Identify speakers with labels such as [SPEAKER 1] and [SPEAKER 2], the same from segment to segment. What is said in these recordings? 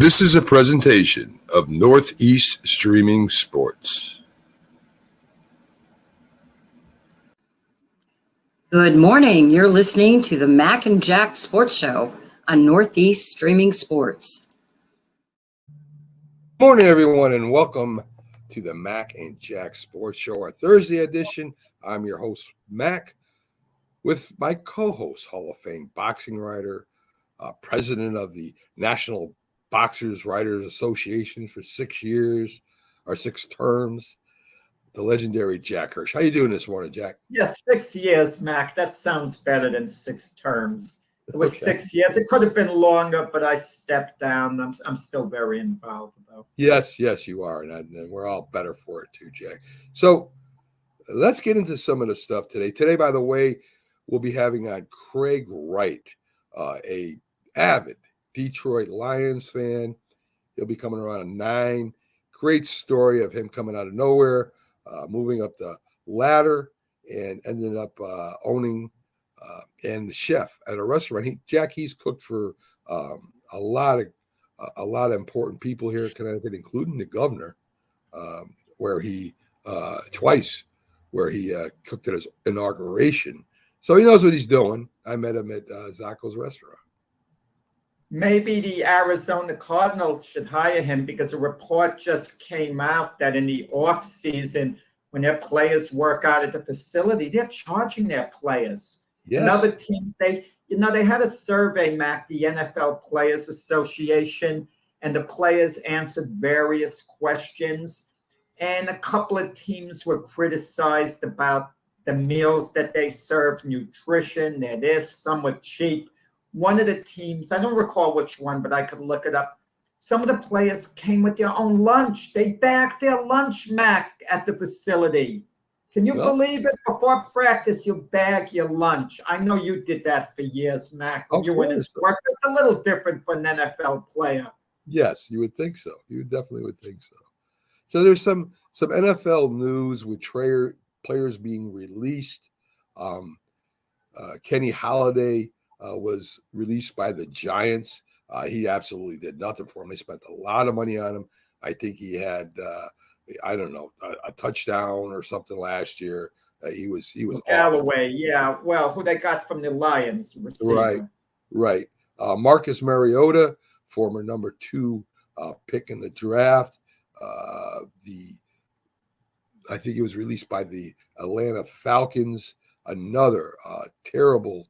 [SPEAKER 1] This is a presentation of Northeast Streaming Sports.
[SPEAKER 2] Good morning. You're listening to the Mac and Jack Sports Show on Northeast Streaming Sports.
[SPEAKER 1] Morning, everyone, and welcome to the Mac and Jack Sports Show, our Thursday edition. I'm your host, Mac, with my co-host, Hall of Fame boxing writer, president of the National Boxers Writers Association for 6 years, or 6 terms, the legendary Jack Hirsch. How you doing this morning, Jack?
[SPEAKER 3] Yes, 6 years, Mac. That sounds better than 6 terms. It was
[SPEAKER 1] Okay.
[SPEAKER 3] 6 years. It could have been longer, but I stepped down. I'm still very involved, though.
[SPEAKER 1] Yes, you are, and we're all better for it too, Jack. So let's get into some of the stuff today. Today, by the way, we'll be having on Craig Wright, a avid Detroit Lions fan. He'll be coming around at 9. Great story of him coming out of nowhere, moving up the ladder, and ended up owning and the chef at a restaurant. He's cooked for a lot of important people here in Connecticut, including the governor, where he twice, where he cooked at his inauguration. So he knows what he's doing. I met him at Zacco's restaurant.
[SPEAKER 3] Maybe the Arizona Cardinals should hire him, because a report just came out that in the off season, when their players work out at the facility, they're charging their players.
[SPEAKER 1] Yes.
[SPEAKER 3] And other teams, they had a survey, Mac, the NFL Players Association, and the players answered various questions. And a couple of teams were criticized about the meals that they serve, nutrition, they're this, some were cheap. One of the teams, I don't recall which one, but I could look it up. Some of the players came with their own lunch. They bagged their lunch, Mac, at the facility. Can you believe it? Before practice, you bag your lunch. I know you did that for years, Mac. When you went into work, it's a little different for an NFL player.
[SPEAKER 1] Yes, you would think so. You definitely would think so. So there's some NFL news with players being released. Kenny Halladay was released by the Giants. He absolutely did nothing for him. They spent a lot of money on him. I think he had, a touchdown or something last year. He was
[SPEAKER 3] Galloway, awful. Yeah. Well, who they got from the Lions receiver.
[SPEAKER 1] Right. Marcus Mariota, former number 2 pick in the draft. I think he was released by the Atlanta Falcons. Another terrible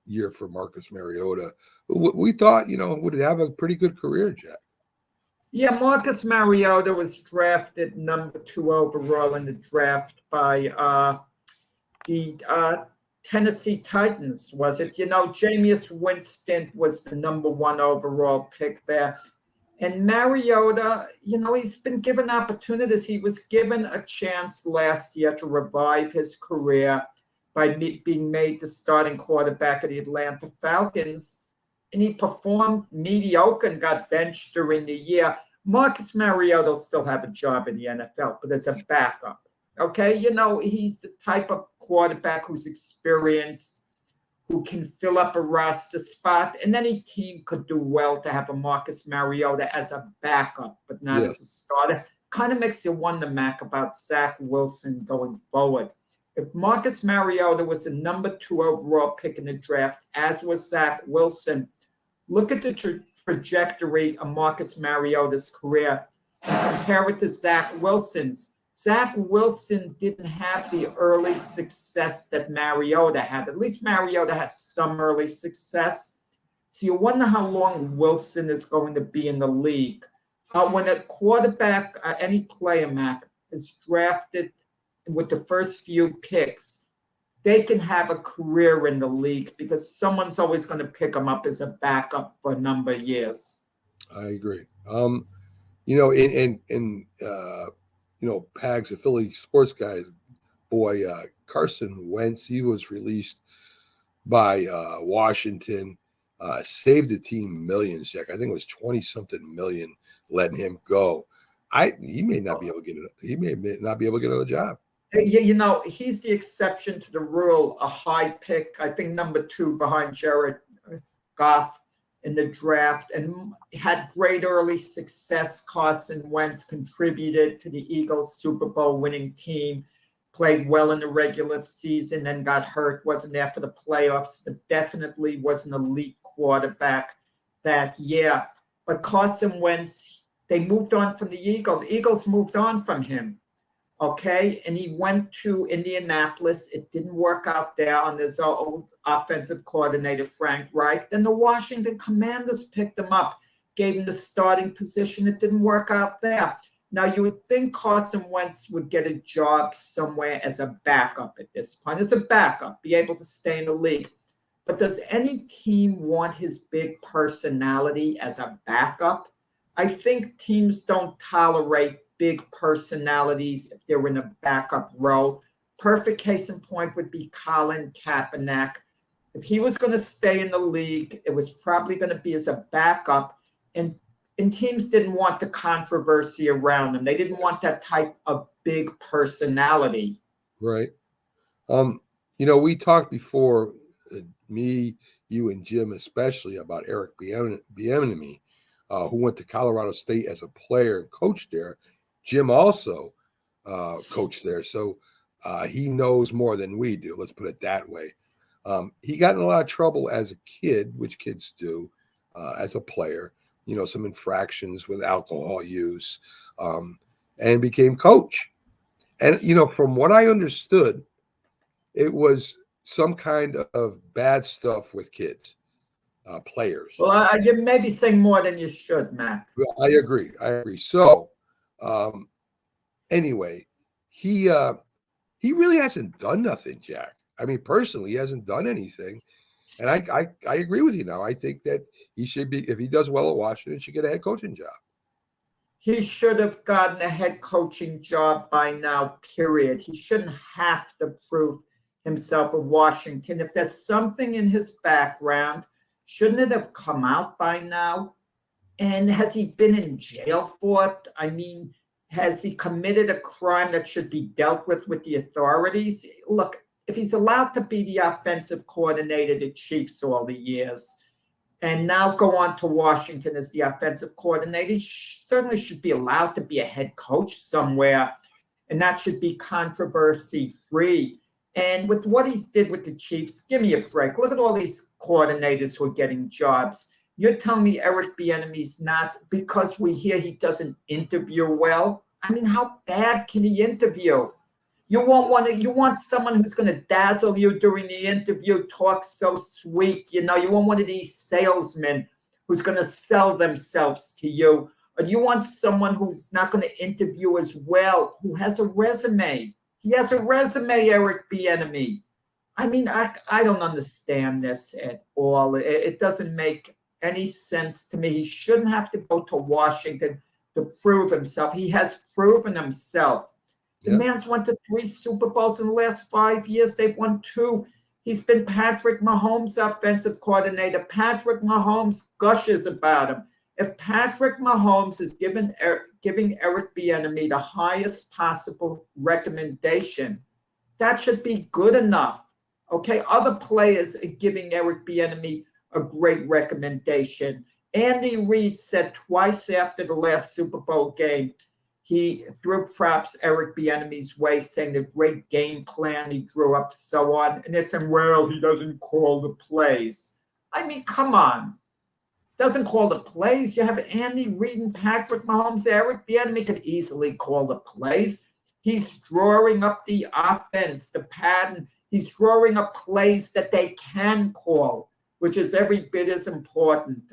[SPEAKER 1] year for Marcus Mariota. We thought, would have a pretty good career, Jack.
[SPEAKER 3] Yeah, Marcus Mariota was drafted number 2 overall in the draft by the Tennessee Titans, was it? Jameis Winston was the number 1 overall pick there. And Mariota, he's been given opportunities. He was given a chance last year to revive his career by being made the starting quarterback of the Atlanta Falcons. And he performed mediocre and got benched during the year. Marcus Mariota will still have a job in the NFL, but as a backup. Okay, he's the type of quarterback who's experienced, who can fill up a roster spot, and any team could do well to have a Marcus Mariota as a backup, but not as a starter. Kind of makes you wonder, Mac, about Zach Wilson going forward. If Marcus Mariota was the number 2 overall pick in the draft, as was Zach Wilson, look at the trajectory of Marcus Mariota's career and compare it to Zach Wilson's. Zach Wilson didn't have the early success that Mariota had. At least Mariota had some early success. So you wonder how long Wilson is going to be in the league. When a quarterback, any player, Mac, is drafted with the first few picks, they can have a career in the league because someone's always going to pick them up as a backup for a number of years.
[SPEAKER 1] I agree. Pags, the Philly sports guy's boy, Carson Wentz, he was released by Washington, saved the team millions, Jack. I think it was 20-something million letting him go. He may not be able to get it. He may not be able to get another job.
[SPEAKER 3] He's the exception to the rule, a high pick, I think number 2 behind Jared Goff. in the draft and had great early success. Carson Wentz contributed to the Eagles' Super Bowl winning team, played well in the regular season, and got hurt, wasn't there for the playoffs, but definitely was an elite quarterback that year. But Carson Wentz, they moved on from the Eagles. The Eagles moved on from him. Okay, and he went to Indianapolis. It didn't work out there on his old offensive coordinator, Frank Wright. Then the Washington Commanders picked him up, gave him the starting position. It didn't work out there. Now, you would think Carson Wentz would get a job somewhere as a backup at this point, as a backup, be able to stay in the league. But does any team want his big personality as a backup? I think teams don't tolerate big personalities if they're in a backup role. Perfect case in point would be Colin Kaepernick. If he was going to stay in the league, it was probably going to be as a backup, and teams didn't want the controversy around him. They didn't want that type of big personality.
[SPEAKER 1] Right. We talked before, me, you, and Jim especially, about Eric Bieniemy, who went to Colorado State as a player and coached there. Jim also coached there, so he knows more than we do. Let's put it that way. He got in a lot of trouble as a kid, which kids do, as a player. Some infractions with alcohol use, and became coach. And from what I understood, it was some kind of bad stuff with kids, players.
[SPEAKER 3] Well, you may be saying more than you should, Mac.
[SPEAKER 1] I agree. So, anyway, he really hasn't done nothing, Jack. I mean, personally, he hasn't done anything. And I agree with you now. I think that he should be, if he does well at Washington, should get a head coaching job.
[SPEAKER 3] He should have gotten a head coaching job by now, period. He shouldn't have to prove himself at Washington. If there's something in his background, shouldn't it have come out by now? And has he been in jail for it? I mean, has he committed a crime that should be dealt with the authorities? Look, if he's allowed to be the offensive coordinator of the Chiefs all the years and now go on to Washington as the offensive coordinator, he certainly should be allowed to be a head coach somewhere, and that should be controversy-free. And with what he did with the Chiefs, give me a break. Look at all these coordinators who are getting jobs. You're telling me Eric Bieniemy's not, because we hear he doesn't interview well? I mean, how bad can he interview? You want someone who's going to dazzle you during the interview, talk so sweet. You want one of these salesmen who's going to sell themselves to you. Or do you want someone who's not going to interview as well, who has a resume? He has a resume, Eric Bieniemy. I mean, I don't understand this at all. It doesn't make any sense to me. He shouldn't have to go to Washington to prove himself. He has proven himself. The man's went to 3 Super Bowls in the last 5 years. They've won 2. He's been Patrick Mahomes' offensive coordinator. Patrick Mahomes gushes about him. If Patrick Mahomes is giving Eric Bieniemy the highest possible recommendation, that should be good enough. Okay, other players are giving Eric Bieniemy a great recommendation. Andy Reid said twice after the last Super Bowl game, he threw props Eric Bieniemy's way, saying the great game plan he drew up, so on. And they're saying, well, he doesn't call the plays. I mean, come on. Doesn't call the plays. You have Andy Reid and Patrick Mahomes. Eric Bieniemy could easily call the plays. He's drawing up the offense, the pattern. He's drawing up plays that they can call, which is every bit as important.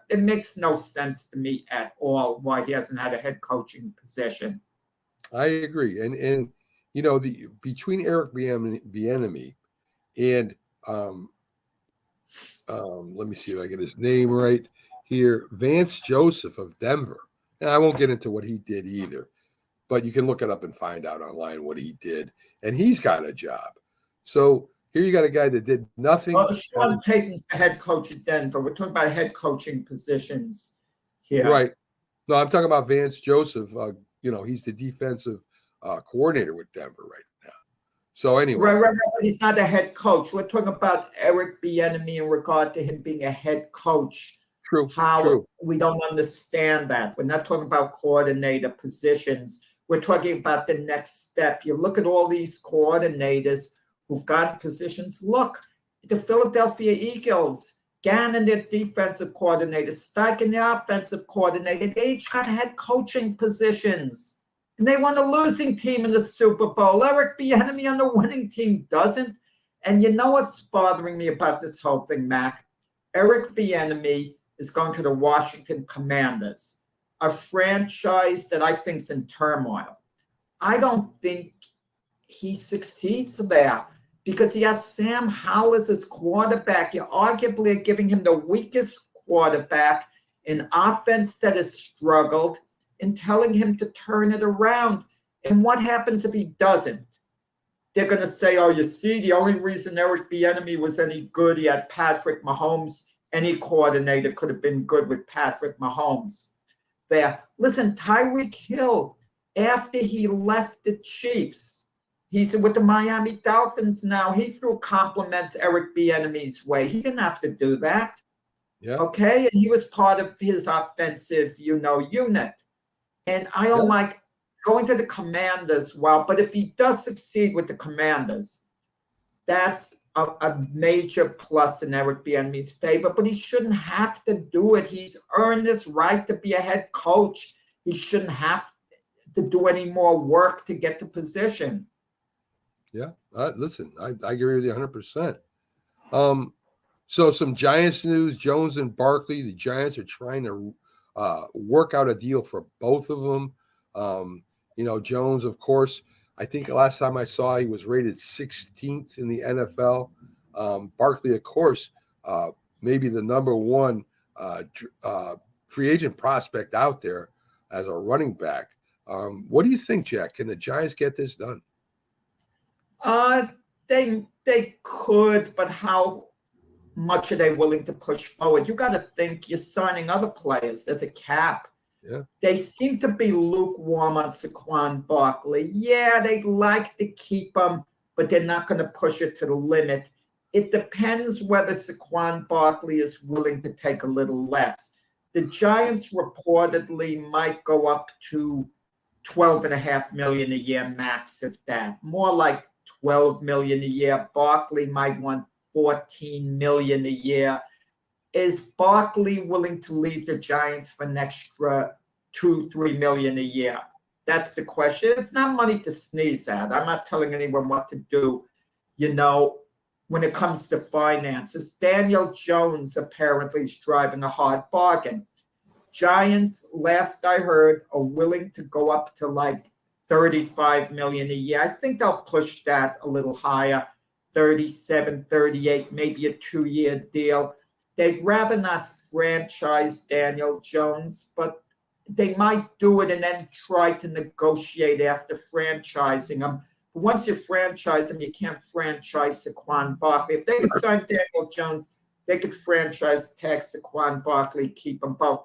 [SPEAKER 3] It makes no sense to me at all why he hasn't had a head coaching position.
[SPEAKER 1] I agree. And between Eric Bieniemy and let me see if I get his name right here, Vance Joseph of Denver. And I won't get into what he did either, but you can look it up and find out online what he did. And he's got a job. So here you got a guy that did nothing.
[SPEAKER 3] Well, Sean Payton's the head coach at Denver. We're talking about head coaching positions here.
[SPEAKER 1] Right. No, I'm talking about Vance Joseph. He's the defensive coordinator with Denver right now. So anyway.
[SPEAKER 3] Right. But he's not a head coach. We're talking about Eric Bieniemy in regard to him being a head coach how we don't understand that. We're not talking about coordinator positions. We're talking about the next step. You look at all these coordinators who've gotten positions. Look, the Philadelphia Eagles, Gannon, their defensive coordinator, Steichen, their offensive coordinator, they each got head coaching positions. And they won a losing team in the Super Bowl. Eric Bieniemy on the winning team doesn't. And you know what's bothering me about this whole thing, Mac? Eric Bieniemy is going to the Washington Commanders, a franchise that I think is in turmoil. I don't think he succeeds there because he has Sam Howell as his quarterback. You arguably are giving him the weakest quarterback, an offense that has struggled, and telling him to turn it around. And what happens if he doesn't? They're going to say, oh, you see, the only reason Eric Bieniemy was any good, he had Patrick Mahomes. Any coordinator could have been good with Patrick Mahomes there. Listen, Tyreek Hill, after he left the Chiefs, he's with the Miami Dolphins now. He threw compliments Eric Bieniemy's way. He didn't have to do that.
[SPEAKER 1] Yeah.
[SPEAKER 3] Okay, and he was part of his offensive, unit. And I don't like going to the Commanders. Well, but if he does succeed with the Commanders, that's a major plus in Eric Bieniemy's favor. But he shouldn't have to do it. He's earned this right to be a head coach. He shouldn't have to do any more work to get the position.
[SPEAKER 1] Yeah, listen, I agree with you 100%. So some Giants news: Jones and Barkley. The Giants are trying to work out a deal for both of them. Jones, of course, I think last time I saw he was rated 16th in the NFL. Barkley, of course, maybe the number one free agent prospect out there as a running back. What do you think, Jack? Can the Giants get this done?
[SPEAKER 3] They could, but how much are they willing to push forward? You got to think you're signing other players. There's a cap.
[SPEAKER 1] Yeah.
[SPEAKER 3] They seem to be lukewarm on Saquon Barkley. Yeah, they'd like to keep him, but they're not going to push it to the limit. It depends whether Saquon Barkley is willing to take a little less. The Giants reportedly might go up to $12.5 million a year max, if that. More like $12 million a year. Barkley might want $14 million a year. Is Barkley willing to leave the Giants for an extra $2-3 million a year? That's the question. It's not money to sneeze at. I'm not telling anyone what to do, when it comes to finances. Daniel Jones apparently is driving a hard bargain. Giants, last I heard, are willing to go up to like $35 million a year. I think they'll push that a little higher, 37, 38, maybe a 2-year deal. They'd rather not franchise Daniel Jones, but they might do it and then try to negotiate after franchising him. But once you franchise him, you can't franchise Saquon Barkley. If they could sign Daniel Jones, they could franchise tag Saquon Barkley, keep them both.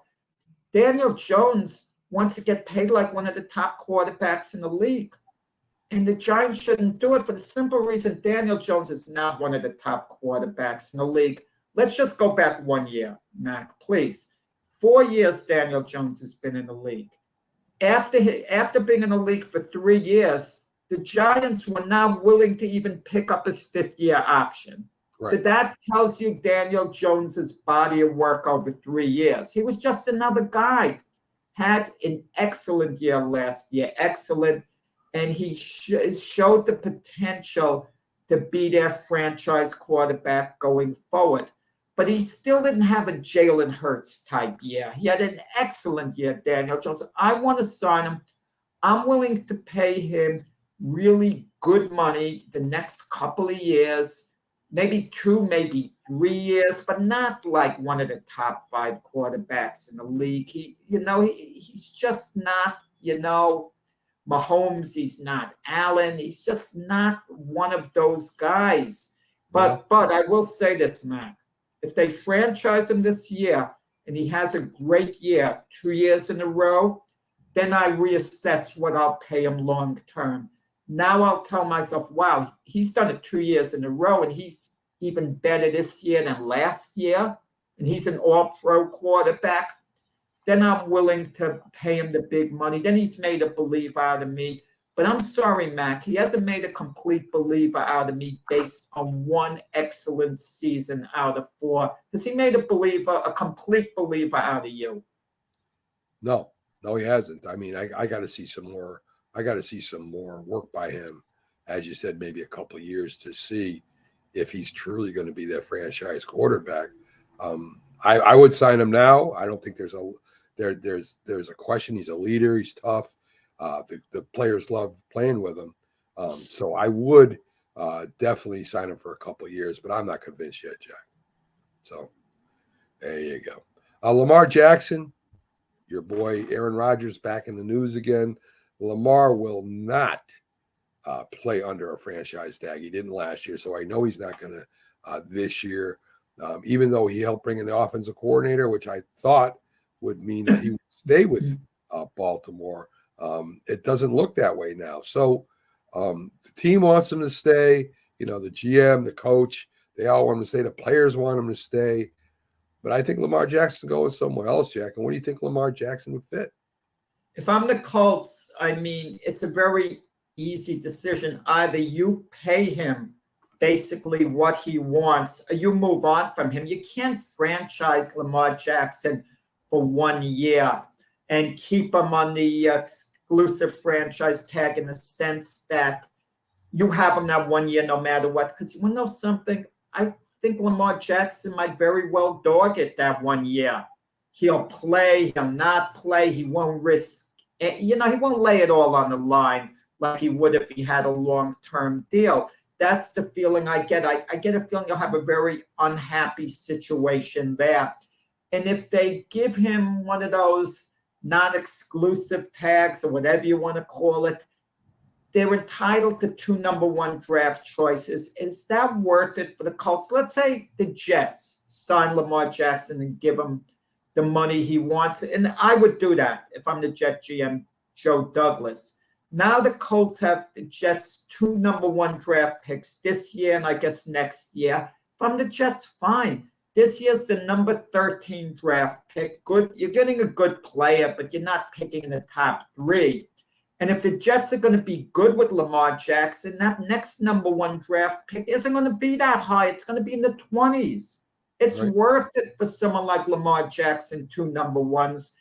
[SPEAKER 3] Daniel Jones wants to get paid like one of the top quarterbacks in the league. And the Giants shouldn't do it for the simple reason Daniel Jones is not one of the top quarterbacks in the league. Let's just go back 1 year, Mac, please. 4 years Daniel Jones has been in the league. After being in the league for 3 years, the Giants were not willing to even pick up his 5th-year option. Right. So that tells you Daniel Jones's body of work over 3 years. He was just another guy. Had an excellent year last year, excellent. And he showed the potential to be their franchise quarterback going forward. But he still didn't have a Jalen Hurts type year. He had an excellent year, Daniel Jones. I want to sign him. I'm willing to pay him really good money the next couple of years, maybe 2, maybe 3 years, but not like one of the top 5 quarterbacks in the league. He's just not, Mahomes, he's not Allen. He's just not one of those guys. But I will say this, Mac. If they franchise him this year and he has a great year, 2 years in a row, then I reassess what I'll pay him long term. Now I'll tell myself, wow, he's done it 2 years in a row and he's even better this year than last year. and he's an all-pro quarterback, then I'm willing to pay him the big money. Then he's made a believer out of me. But I'm sorry, Mac, he hasn't made a complete believer out of me based on one excellent season out of 4. Has he made a complete believer out of you?
[SPEAKER 1] No, he hasn't. I mean, I got to see some more. I got to see some more work by him, as you said, maybe a couple of years to see if he's truly going to be that franchise quarterback. I would sign him now. I don't think there's a question. He's a leader. He's tough. The players love playing with him. So I would definitely sign him for a couple of years, but I'm not convinced yet, Jack. So there you go. Lamar Jackson, your boy Aaron Rodgers back in the news again. Lamar will not play under a franchise tag. He didn't last year, so I know he's not going to this year. Even though he helped bring in the offensive coordinator, which I thought would mean that he would stay with Baltimore. It doesn't look that way now. So the team wants him to stay. You know, the GM, the coach, they all want him to stay. The players want him to stay. But I think Lamar Jackson goes somewhere else, Jack. And where do you think Lamar Jackson would fit?
[SPEAKER 3] If I'm the Colts, I mean, it's a very easy decision. Either you pay him basically what he wants, or you move on from him. You can't franchise Lamar Jackson for 1 year and keep him on the exclusive franchise tag in the sense that you have him that 1 year no matter what. Because you want to know something? I think Lamar Jackson might very well dog it that 1 year. He'll play, he'll not play, he won't risk, he won't lay it all on the line like he would if he had a long-term deal. That's the feeling I get. I get a feeling you'll have a very unhappy situation there. And if they give him one of those non-exclusive tags or whatever you want to call it, they're entitled to 2 number 1 draft choices. Is that worth it for the Colts? Let's say the Jets sign Lamar Jackson and give him the money he wants. And I would do that if I'm the Jet GM, Joe Douglas. Now the Colts have the Jets 2 number 1 draft picks this year and I guess next year. If I'm the Jets, fine. This year's the number 13 draft pick. Good. You're getting a good player, but you're not picking in the top 3. And if the Jets are going to be good with Lamar Jackson, that next number 1 draft pick isn't going to be that high. It's going to be in the 20s. It's
[SPEAKER 1] right.
[SPEAKER 3] Worth it for someone like Lamar Jackson, 2 number 1s.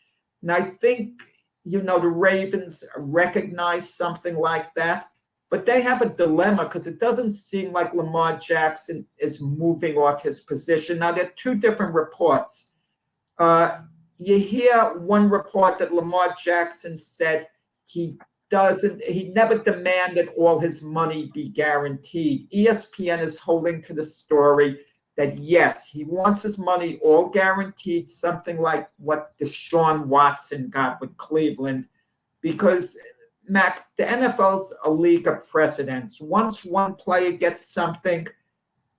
[SPEAKER 3] And I think, the Ravens recognize something like that, but they have a dilemma because it doesn't seem like Lamar Jackson is moving off his position. Now, there are 2 different reports. You hear one report that Lamar Jackson said he never demanded all his money be guaranteed. ESPN is holding to the story that, yes, he wants his money all guaranteed, something like what Deshaun Watson got with Cleveland. Because, Mac, the NFL's a league of precedents. Once one player gets something,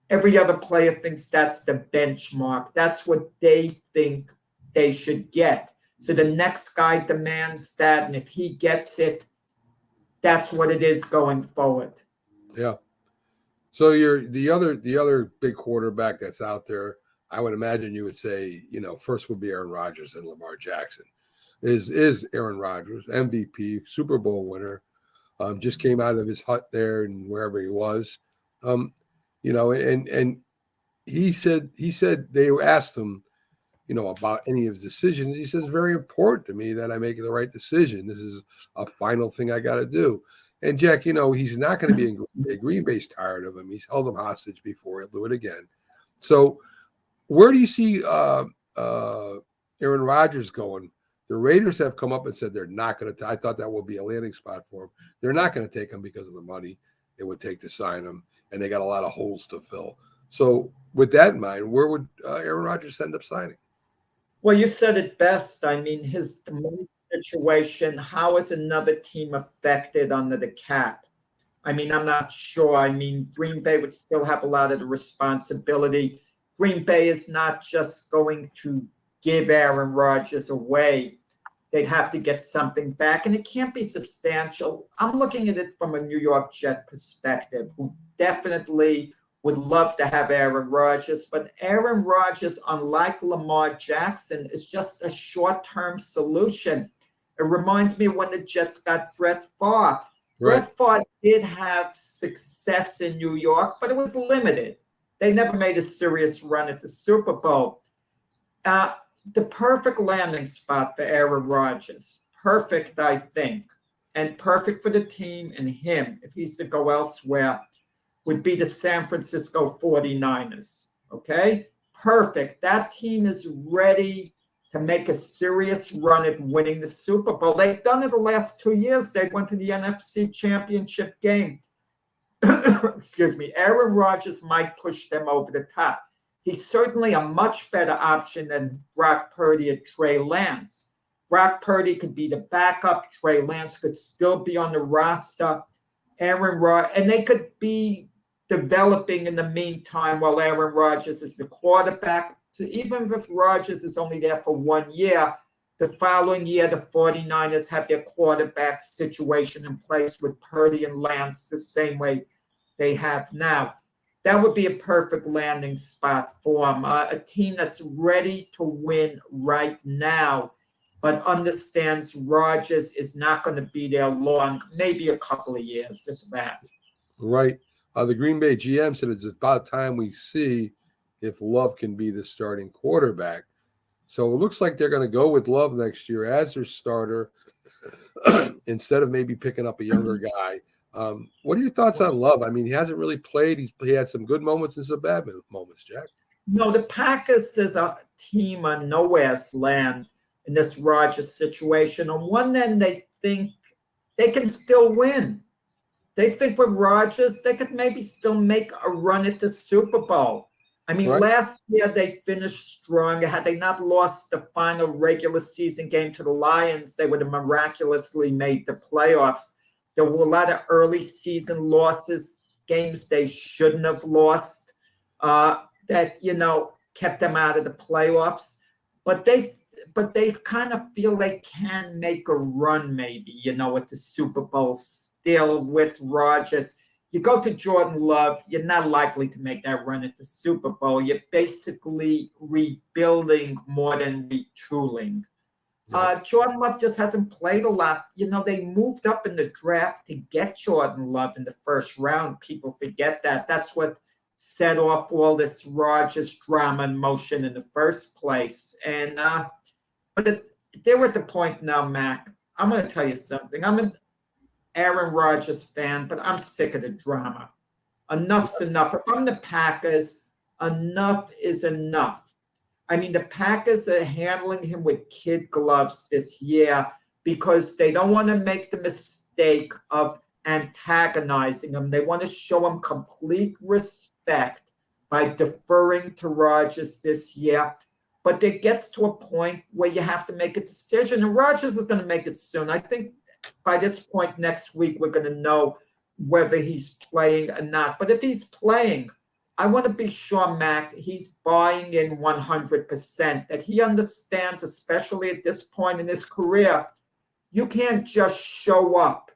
[SPEAKER 3] every other player thinks that's the benchmark. That's what they think they should get. So the next guy demands that, and if he gets it, that's what it is going forward. Yeah.
[SPEAKER 1] So you're the other big quarterback that's out there. I would imagine you would say, first would be Aaron Rodgers and Lamar Jackson. Is Aaron Rodgers, MVP, Super Bowl winner, just came out of his hut there and wherever he was, and he said they asked him, about any of his decisions. He says, it's very important to me that I make the right decision. This is a final thing I got to do. And Jack, he's not going to be in Green Bay. Green Bay's tired of him. He's held him hostage before. He'll do it again. So where do you see Aaron Rodgers going? The Raiders have come up and said they're not going to. I thought that would be a landing spot for him. They're not going to take him because of the money it would take to sign him, and they got a lot of holes to fill. So with that in mind, where would Aaron Rodgers end up signing?
[SPEAKER 3] Well, you said it best. I mean, the money situation, how is another team affected under the cap? I mean, I'm not sure. I mean, Green Bay would still have a lot of the responsibility. Green Bay is not just going to give Aaron Rodgers away. They'd have to get something back, and it can't be substantial. I'm looking at it from a New York Jet perspective, who definitely would love to have Aaron Rodgers, but Aaron Rodgers, unlike Lamar Jackson, is just a short-term solution. It reminds me of when the Jets got Brett Favre.
[SPEAKER 1] Right.
[SPEAKER 3] Brett Favre did have success in New York, but it was limited. They never made a serious run at the Super Bowl. The perfect landing spot for Aaron Rodgers, perfect, I think, and perfect for the team and him, if he's to go elsewhere, would be the San Francisco 49ers, okay? Perfect. That team is ready to make a serious run at winning the Super Bowl. They've done it the last 2 years. They went to the NFC Championship game. Excuse me. Aaron Rodgers might push them over the top. He's certainly a much better option than Brock Purdy or Trey Lance. Brock Purdy could be the backup. Trey Lance could still be on the roster. And they could be developing in the meantime while Aaron Rodgers is the quarterback. So even if Rodgers is only there for 1 year, the following year, the 49ers have their quarterback situation in place with Purdy and Lance the same way they have now. That would be a perfect landing spot for them. A team that's ready to win right now, but understands Rodgers is not going to be there long, maybe a couple of years, if that.
[SPEAKER 1] Right. The Green Bay GM said it's about time we see if Love can be the starting quarterback. So it looks like they're going to go with Love next year as their starter instead of maybe picking up a younger guy. What are your thoughts on Love? I mean, he hasn't really played. He had some good moments and some bad moments, Jack.
[SPEAKER 3] No, the Packers is a team on nowhere's land in this Rodgers situation. On one end, they think they can still win. They think with Rodgers, they could maybe still make a run at the Super Bowl. I mean,
[SPEAKER 1] Right.
[SPEAKER 3] Last year they finished strong. Had they not lost the final regular season game to the Lions, they would have miraculously made the playoffs. There were a lot of early season losses, games they shouldn't have lost, that kept them out of the playoffs. But they kind of feel they can make a run, maybe, at the Super Bowl still with Rodgers. You go to Jordan Love, you're not likely to make that run at the Super Bowl. You're basically rebuilding more than retooling. Jordan Love just hasn't played a lot. They moved up in the draft to get Jordan Love in the first round. People forget that. That's what set off all this Rodgers drama and motion in the first place. And but they're at the point now, Mac. I'm going to tell you something. I'm an Aaron Rodgers fan, but I'm sick of the drama. Enough's enough. If I'm the Packers, enough is enough. I mean, the Packers are handling him with kid gloves this year because they don't want to make the mistake of antagonizing him. They want to show him complete respect by deferring to Rodgers this year. But it gets to a point where you have to make a decision, and Rodgers is going to make it soon. I think by this point next week, we're going to know whether he's playing or not. But if he's playing, I want to be sure, Mac, he's buying in 100%, that he understands, especially at this point in his career, you can't just show up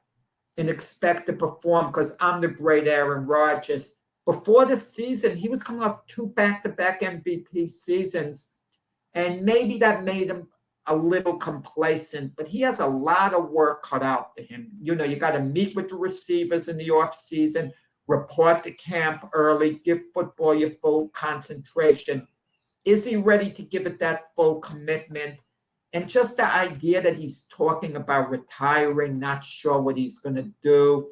[SPEAKER 3] and expect to perform because I'm the great Aaron Rodgers. Before the season, he was coming off 2 back-to-back MVP seasons, and maybe that made him a little complacent, but he has a lot of work cut out for him. You got to meet with the receivers in the offseason, report to camp early, give football your full concentration. Is he ready to give it that full commitment? And just the idea that he's talking about retiring, not sure what he's going to do,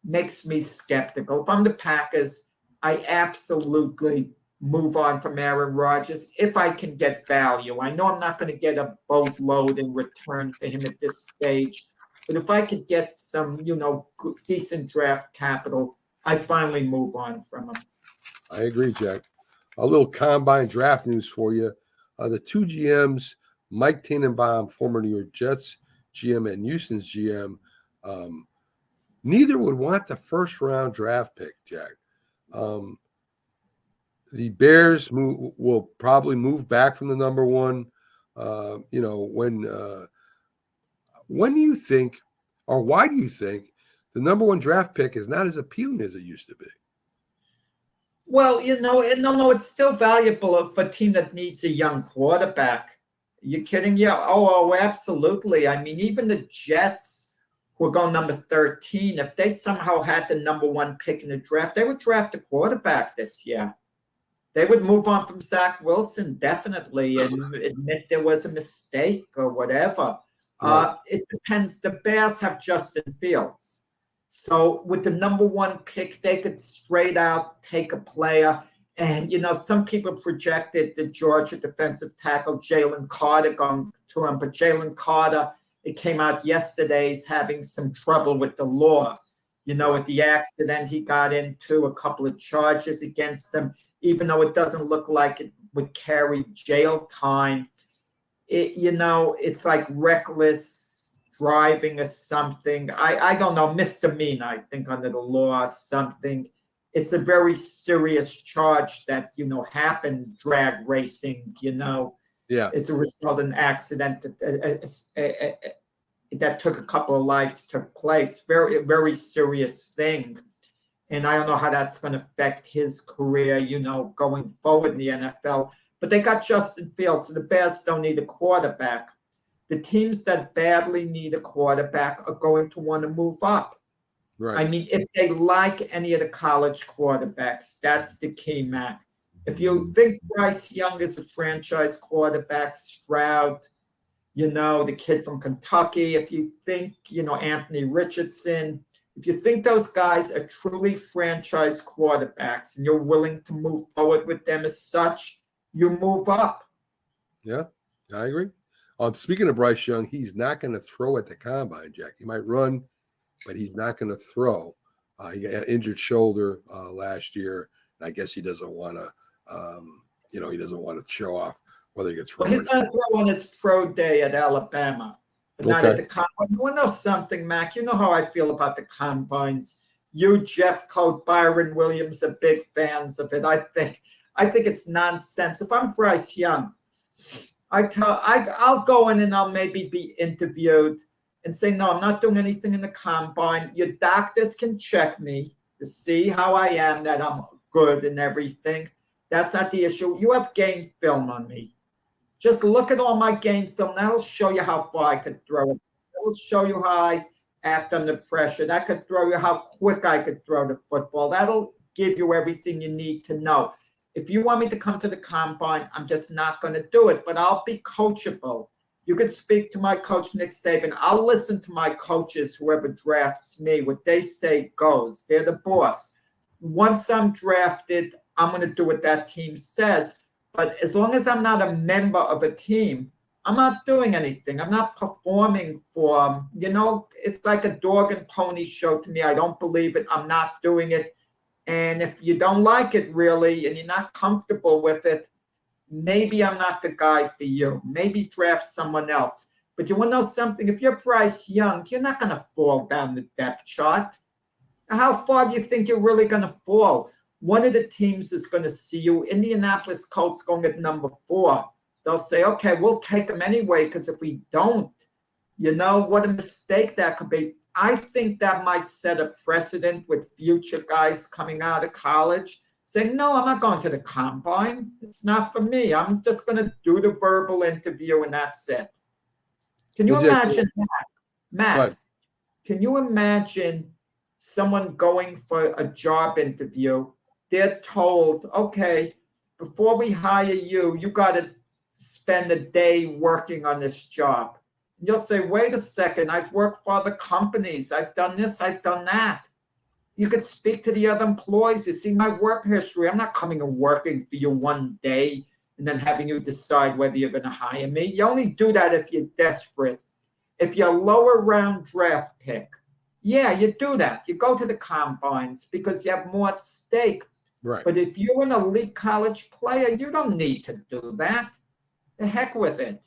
[SPEAKER 3] makes me skeptical. If I'm the Packers, I absolutely move on from Aaron Rodgers if I can get value. I know I'm not going to get a boatload in return for him at this stage, but if I could get some, decent draft capital, I finally move on from him.
[SPEAKER 1] I agree, Jack. A little combine draft news for you. The 2 GMs, Mike Tannenbaum, former New York Jets GM, and Houston's GM, neither would want the first-round draft pick, Jack. The Bears will probably move back from the number one. When do you think, or why do you think the number one draft pick is not as appealing as it used to be?
[SPEAKER 3] Well, no, it's still valuable for a team that needs a young quarterback. You kidding? Yeah. Oh, absolutely. I mean, even the Jets, who are going number 13, if they somehow had the number one pick in the draft, they would draft a quarterback this year. They would move on from Zach Wilson definitely and admit there was a mistake or whatever.
[SPEAKER 1] Right.
[SPEAKER 3] It depends. The Bears have Justin Fields. So with the number one pick, they could straight out take a player. And, some people projected the Georgia defensive tackle Jalen Carter going to him. But Jalen Carter, it came out yesterday, is having some trouble with the law. With the accident he got into, a couple of charges against him, even though it doesn't look like it would carry jail time. It's like reckless driving or something. I don't know, misdemeanor, I think, under the law or something. It's a very serious charge that, happened, drag racing, as a result of an accident that took a couple of lives took place. Very, very serious thing. And I don't know how that's going to affect his career, going forward in the NFL. But they got Justin Fields, so the Bears don't need a quarterback. The teams that badly need a quarterback are going to want to move up.
[SPEAKER 1] Right.
[SPEAKER 3] I mean, if they like any of the college quarterbacks, that's the key, Matt. If you think Bryce Young is a franchise quarterback, Stroud, the kid from Kentucky, if you think, Anthony Richardson, if you think those guys are truly franchise quarterbacks and you're willing to move forward with them as such, you move up.
[SPEAKER 1] Yeah, I agree. Speaking of Bryce Young, he's not going to throw at the combine, Jack. He might run, but he's not going to throw. He got an injured shoulder last year, and I guess he doesn't want to, he doesn't want to show off whether he gets thrown.
[SPEAKER 3] Well, he's going to throw on his pro day at Alabama, but not at the combine. You want to know something, Mac? You know how I feel about the combines. You, Jeff Coat, Byron Williams are big fans of it. I think it's nonsense. If I'm Bryce Young, I'll go in and I'll maybe be interviewed and say, no, I'm not doing anything in the combine. Your doctors can check me to see how I am, that I'm good and everything. That's not the issue. You have game film on me. Just look at all my game film. That'll show you how far I could throw it. That'll show you how I act under pressure. That could throw you how quick I could throw the football. That'll give you everything you need to know. If you want me to come to the combine, I'm just not going to do it, but I'll be coachable. You can speak to my coach, Nick Saban. I'll listen to my coaches, whoever drafts me. What they say goes. They're the boss. Once I'm drafted, I'm going to do what that team says. But as long as I'm not a member of a team, I'm not doing anything. I'm not performing for them. It's like a dog and pony show to me. I don't believe it. I'm not doing it. And if you don't like it really and you're not comfortable with it, maybe I'm not the guy for you. Maybe draft someone else. But you want to know something? If you're Bryce Young, you're not going to fall down the depth chart. How far do you think you're really going to fall? One of the teams is going to see you. Indianapolis Colts going at number 4. They'll say, okay, we'll take them anyway, because if we don't, what a mistake that could be. I think that might set a precedent with future guys coming out of college saying, no, I'm not going to the combine. It's not for me. I'm just going to do the verbal interview and that's it. Can you imagine that? Matt,
[SPEAKER 1] right.
[SPEAKER 3] Can you imagine someone going for a job interview? They're told, okay, before we hire you, you got to spend a day working on this job. You'll say, wait a second, I've worked for other companies. I've done this, I've done that. You could speak to the other employees. You see my work history. I'm not coming and working for you one day and then having you decide whether you're going to hire me. You only do that if you're desperate. If you're a lower round draft pick, yeah, you do that. You go to the combines because you have more at stake.
[SPEAKER 1] Right.
[SPEAKER 3] But if you're an elite college player, you don't need to do that. The heck with it.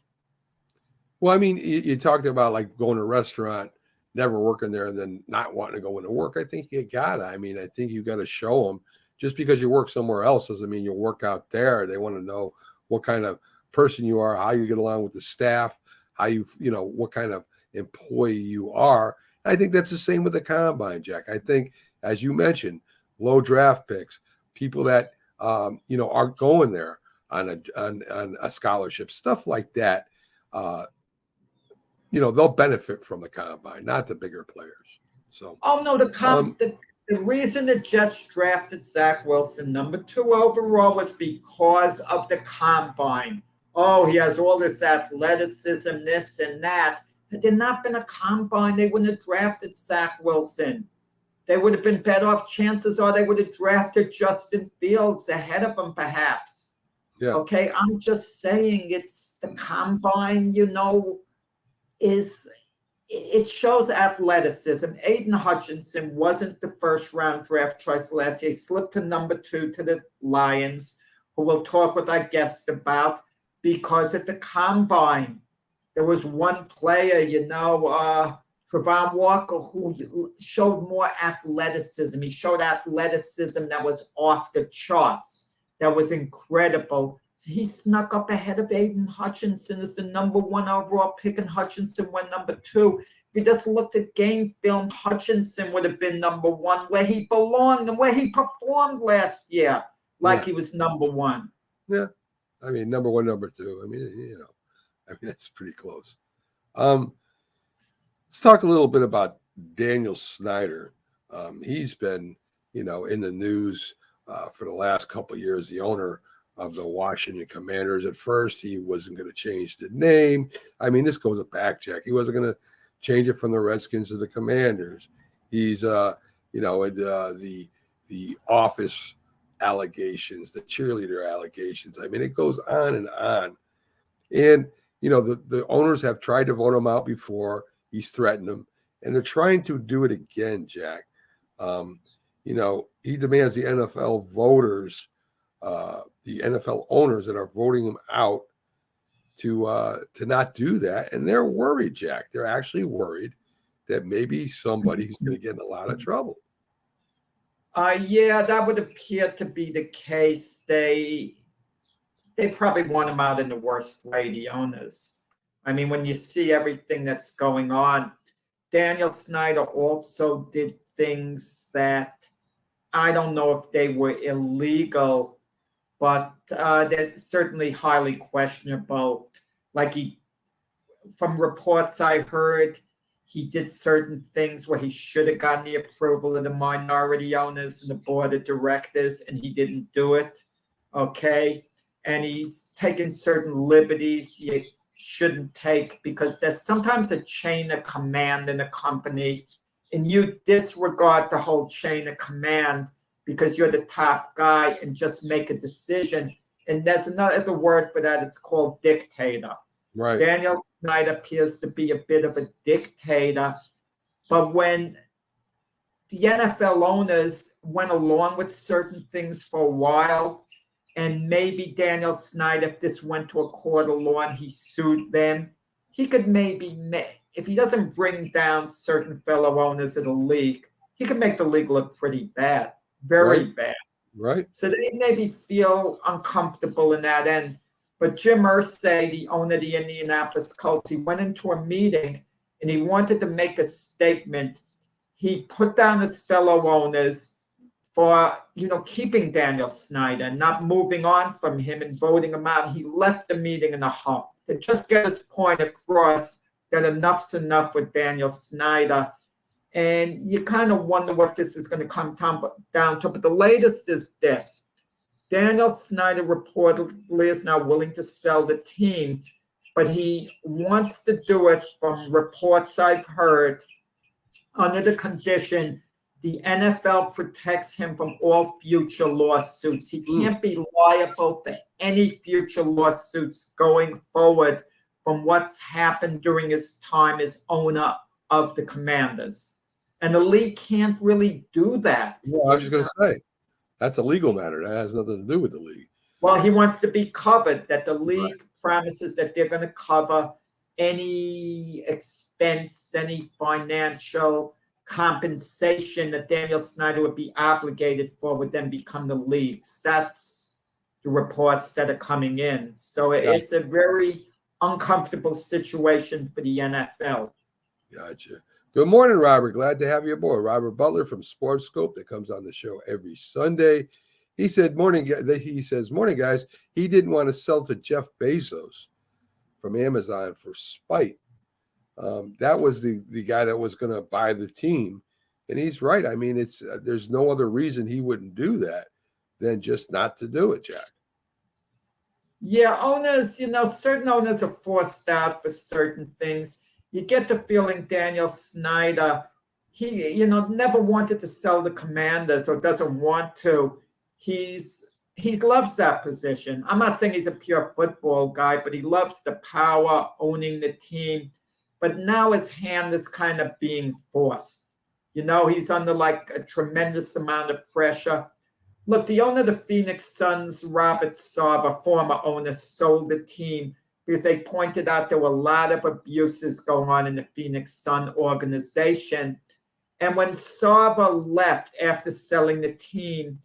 [SPEAKER 1] Well, I mean, you talked about like going to a restaurant, never working there, and then not wanting to go into work. I think you gotta. I mean, I think you got to show them. Just because you work somewhere else doesn't mean you'll work out there. They want to know what kind of person you are, how you get along with the staff, how what kind of employee you are. I think that's the same with the combine, Jack. I think, as you mentioned, low draft picks, people that aren't going there on a scholarship, stuff like that. They'll benefit from the combine, not the bigger players. So,
[SPEAKER 3] oh no, the reason the Jets drafted Zach Wilson #2 overall was because of the combine. Oh, he has all this athleticism, this and that. Had there not been a combine, they wouldn't have drafted Zach Wilson. They would have been better off. Chances are they would have drafted Justin Fields ahead of him, perhaps.
[SPEAKER 1] yeah.
[SPEAKER 3] Okay, I'm just saying it's the combine, it shows athleticism. Aiden Hutchinson wasn't the first-round draft choice last year. He slipped to #2 to the Lions, who we'll talk with our guest about, because at the combine, there was one player, Trevon Walker, who showed more athleticism. He showed athleticism that was off the charts, that was incredible. So he snuck up ahead of Aiden Hutchinson as the #1 overall pick, and Hutchinson went #2. If you just looked at game film, Hutchinson would have been #1, where he belonged and where he performed last year, like he was #1.
[SPEAKER 1] Yeah. I mean, #1, #2. I mean, that's pretty close. Let's talk a little bit about Daniel Snyder. He's been, in the news for the last couple of years, the owner of the Washington Commanders. At first, he wasn't going to change the name. I mean, this goes back, Jack. He wasn't going to change it from the Redskins to the Commanders. He's, the office allegations, the cheerleader allegations. I mean, it goes on and on. And, the owners have tried to vote him out before. He's threatened them, and they're trying to do it again, Jack. He demands the NFL voters, the NFL owners that are voting him out to not do that. And they're worried, Jack. They're actually worried that maybe somebody's going to get in a lot of trouble.
[SPEAKER 3] Yeah, that would appear to be the case. They probably want him out in the worst way, the owners. I mean, when you see everything that's going on, Daniel Snyder also did things that I don't know if they were illegal, but they're certainly highly questionable. Like from reports I heard, he did certain things where he should have gotten the approval of the minority owners and the board of directors, and he didn't do it. Okay. And he's taken certain liberties you shouldn't take, because there's sometimes a chain of command in a company, and you disregard the whole chain of command because you're the top guy and just make a decision. And there's another word for that. It's called dictator.
[SPEAKER 1] Right.
[SPEAKER 3] Daniel Snyder appears to be a bit of a dictator. But when the NFL owners went along with certain things for a while, and maybe Daniel Snyder, if this went to a court of law and he sued them, he could maybe, if he doesn't bring down certain fellow owners of the league, he could make the league look pretty bad, very bad.
[SPEAKER 1] Right.
[SPEAKER 3] So they maybe feel uncomfortable in that end. But Jim Irsay, the owner of the Indianapolis Colts, he went into a meeting and he wanted to make a statement. He put down his fellow owners for, keeping Daniel Snyder, not moving on from him and voting him out. He left the meeting in a huff to just get his point across that enough's enough with Daniel Snyder. And you kind of wonder what this is going to come down to. But the latest is this. Daniel Snyder reportedly is now willing to sell the team, but he wants to do it, from reports I've heard, under the condition the NFL protects him from all future lawsuits. He can't be liable for any future lawsuits going forward from what's happened during his time as owner of the Commanders. And the league can't really do that.
[SPEAKER 1] Well, I was just going to say, that's a legal matter. That has nothing to do with the league.
[SPEAKER 3] Well, he wants to be covered, that the league promises that they're going to cover any expense, any financial compensation that Daniel Snyder would be obligated for would then become the league's. That's the reports that are coming in. So it's a very uncomfortable situation for the NFL.
[SPEAKER 1] Gotcha. Good morning, Robert. Glad to have you aboard. Robert Butler from Sports Scope, that comes on the show every Sunday. He said, "Morning." He says, "Morning, guys." He didn't want to sell to Jeff Bezos from Amazon for spite. That was the guy that was going to buy the team, and he's right. I mean, it's there's no other reason he wouldn't do that than just not to do it, Jack.
[SPEAKER 3] Yeah, owners, certain owners are forced out for certain things. You get the feeling Daniel Snyder, he, never wanted to sell the Commanders or doesn't want to. He loves that position. I'm not saying he's a pure football guy, but he loves the power, owning the team. But now his hand is kind of being forced. He's under like a tremendous amount of pressure. Look, the owner of the Phoenix Suns, Robert Sarver, former owner, sold the team because they pointed out there were a lot of abuses going on in the Phoenix Sun organization. And when Sarver left after selling the team,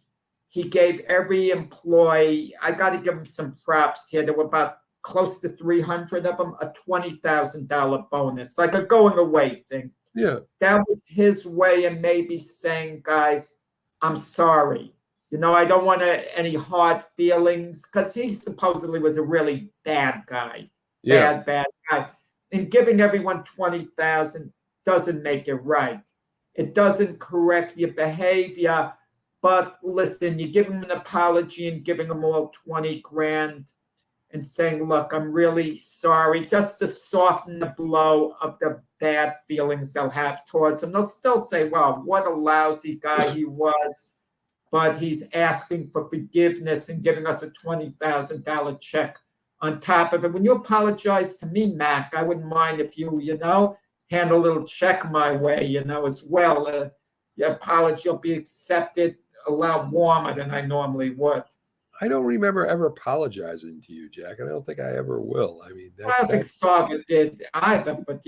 [SPEAKER 3] he gave every employee, I got to give him some props here. There were about close to 300 of them, a $20,000 bonus, like a going away thing.
[SPEAKER 1] Yeah.
[SPEAKER 3] That was his way of maybe saying, guys, I'm sorry. I don't want any hard feelings because he supposedly was a really bad guy.
[SPEAKER 1] Yeah.
[SPEAKER 3] Bad guy. And giving everyone $20,000 doesn't make it right. It doesn't correct your behavior. But listen, you give them an apology and giving them all 20 grand and saying, look, I'm really sorry, just to soften the blow of the bad feelings they'll have towards him. They'll still say, well, what a lousy guy he was. But he's asking for forgiveness and giving us a $20,000 check on top of it. When you apologize to me, Mac, I wouldn't mind if you, hand a little check my way, as well. Your apology will be accepted a lot warmer than I normally would.
[SPEAKER 1] I don't remember ever apologizing to you, Jack, and I don't think I ever will. I mean,
[SPEAKER 3] I don't think Sarver did either, but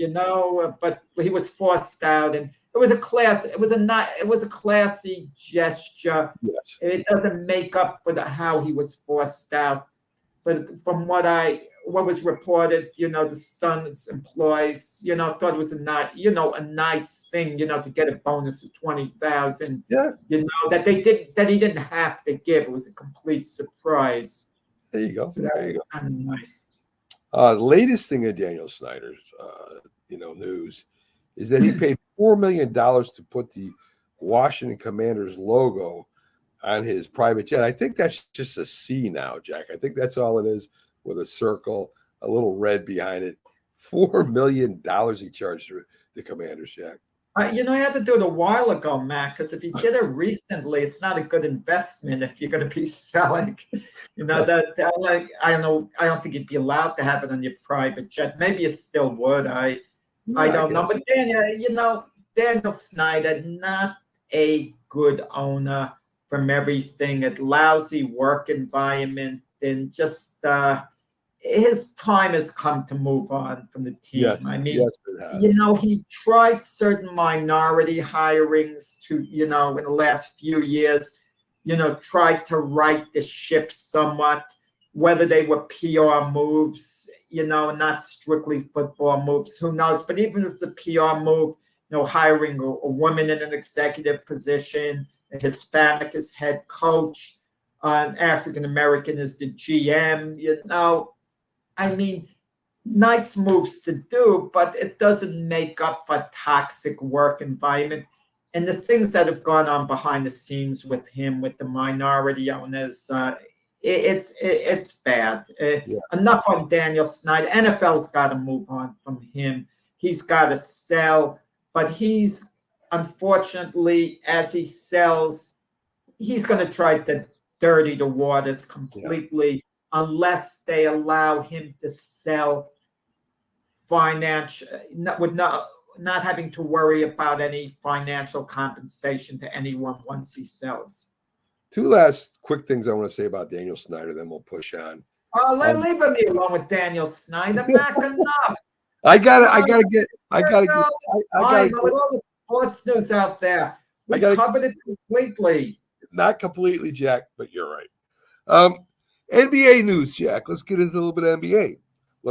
[SPEAKER 3] but he was forced out, and it was a classy gesture.
[SPEAKER 1] Yes.
[SPEAKER 3] It doesn't make up for how he was forced out. But from what was reported, the Suns employees, thought it was a nice thing, to get a bonus of 20,000.
[SPEAKER 1] Yeah.
[SPEAKER 3] That he didn't have to give. It was a complete surprise.
[SPEAKER 1] There you go.
[SPEAKER 3] So that was kind of nice.
[SPEAKER 1] The latest thing in Daniel Snyder's, news is that he paid $4 million to put the Washington Commanders logo on his private jet. I think that's just a C now, Jack. I think that's all it is, with a circle, a little red behind it. $4 million he charged the Commanders, Jack.
[SPEAKER 3] I had to do it a while ago, Matt, because if you did it recently, it's not a good investment if you're going to be selling. I don't know. I don't think you'd be allowed to have it on your private jet. Maybe you still would. I don't know. But Daniel Snyder, not a good owner from everything. A lousy work environment, and just his time has come to move on from the team.
[SPEAKER 1] Yes,
[SPEAKER 3] I mean,
[SPEAKER 1] yes,
[SPEAKER 3] he tried certain minority hirings to, in the last few years, tried to right the ship somewhat, whether they were PR moves, not strictly football moves, who knows? But even if it's a PR move, hiring a woman in an executive position, a Hispanic as head coach, an African-American as the GM, I mean, nice moves to do, but it doesn't make up for toxic work environment. And the things that have gone on behind the scenes with him, with the minority owners, it's bad. Enough on Daniel Snyder. NFL's got to move on from him. He's got to sell, but he's, unfortunately, as he sells, he's going to try to dirty the waters completely, unless they allow him to sell with not having to worry about any financial compensation to anyone once he sells.
[SPEAKER 1] Two last quick things I want to say about Daniel Snyder, then we'll push on.
[SPEAKER 3] Leave me alone with Daniel Snyder. Back enough.
[SPEAKER 1] I gotta get.
[SPEAKER 3] With all the sports news out there, we covered it completely.
[SPEAKER 1] Not completely, Jack, but you're right. NBA news, Jack. Let's get into a little bit of NBA.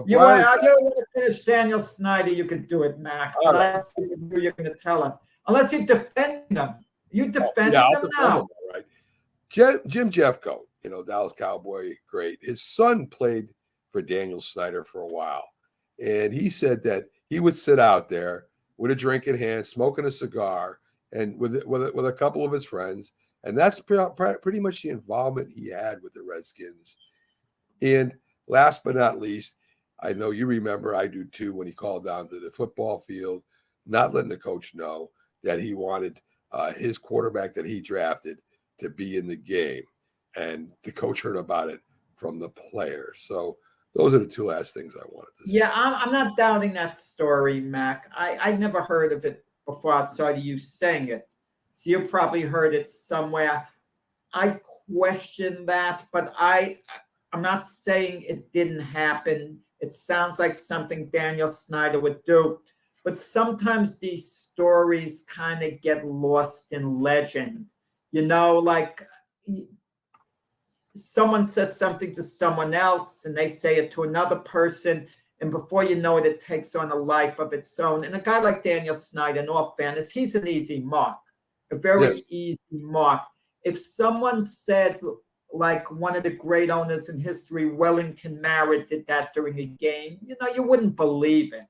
[SPEAKER 3] You want to finish Daniel Snyder, you can do it, Mac. Unless you're going to tell us. Unless you defend him. You defend him now.
[SPEAKER 1] Him, all right. Jim Jeffcoat, Dallas Cowboy, great. His son played for Daniel Snyder for a while. And he said that he would sit out there with a drink in hand, smoking a cigar, and with a couple of his friends. And that's pretty much the involvement he had with the Redskins. And last but not least, I know you remember, I do too, when he called down to the football field, not letting the coach know that he wanted his quarterback that he drafted to be in the game. And the coach heard about it from the players. So those are the two last things I wanted to say.
[SPEAKER 3] Yeah, I'm not doubting that story, Mac. I never heard of it before outside of you saying it. So you probably heard it somewhere. I question that, but I'm not saying it didn't happen. It sounds like something Daniel Snyder would do. But sometimes these stories kind of get lost in legend. Like someone says something to someone else and they say it to another person, and before you know it, it takes on a life of its own. And a guy like Daniel Snyder, in all fairness, he's an easy mark, a very easy mark. If someone said, like one of the great owners in history, Wellington Mara, did that during a game, you wouldn't believe it.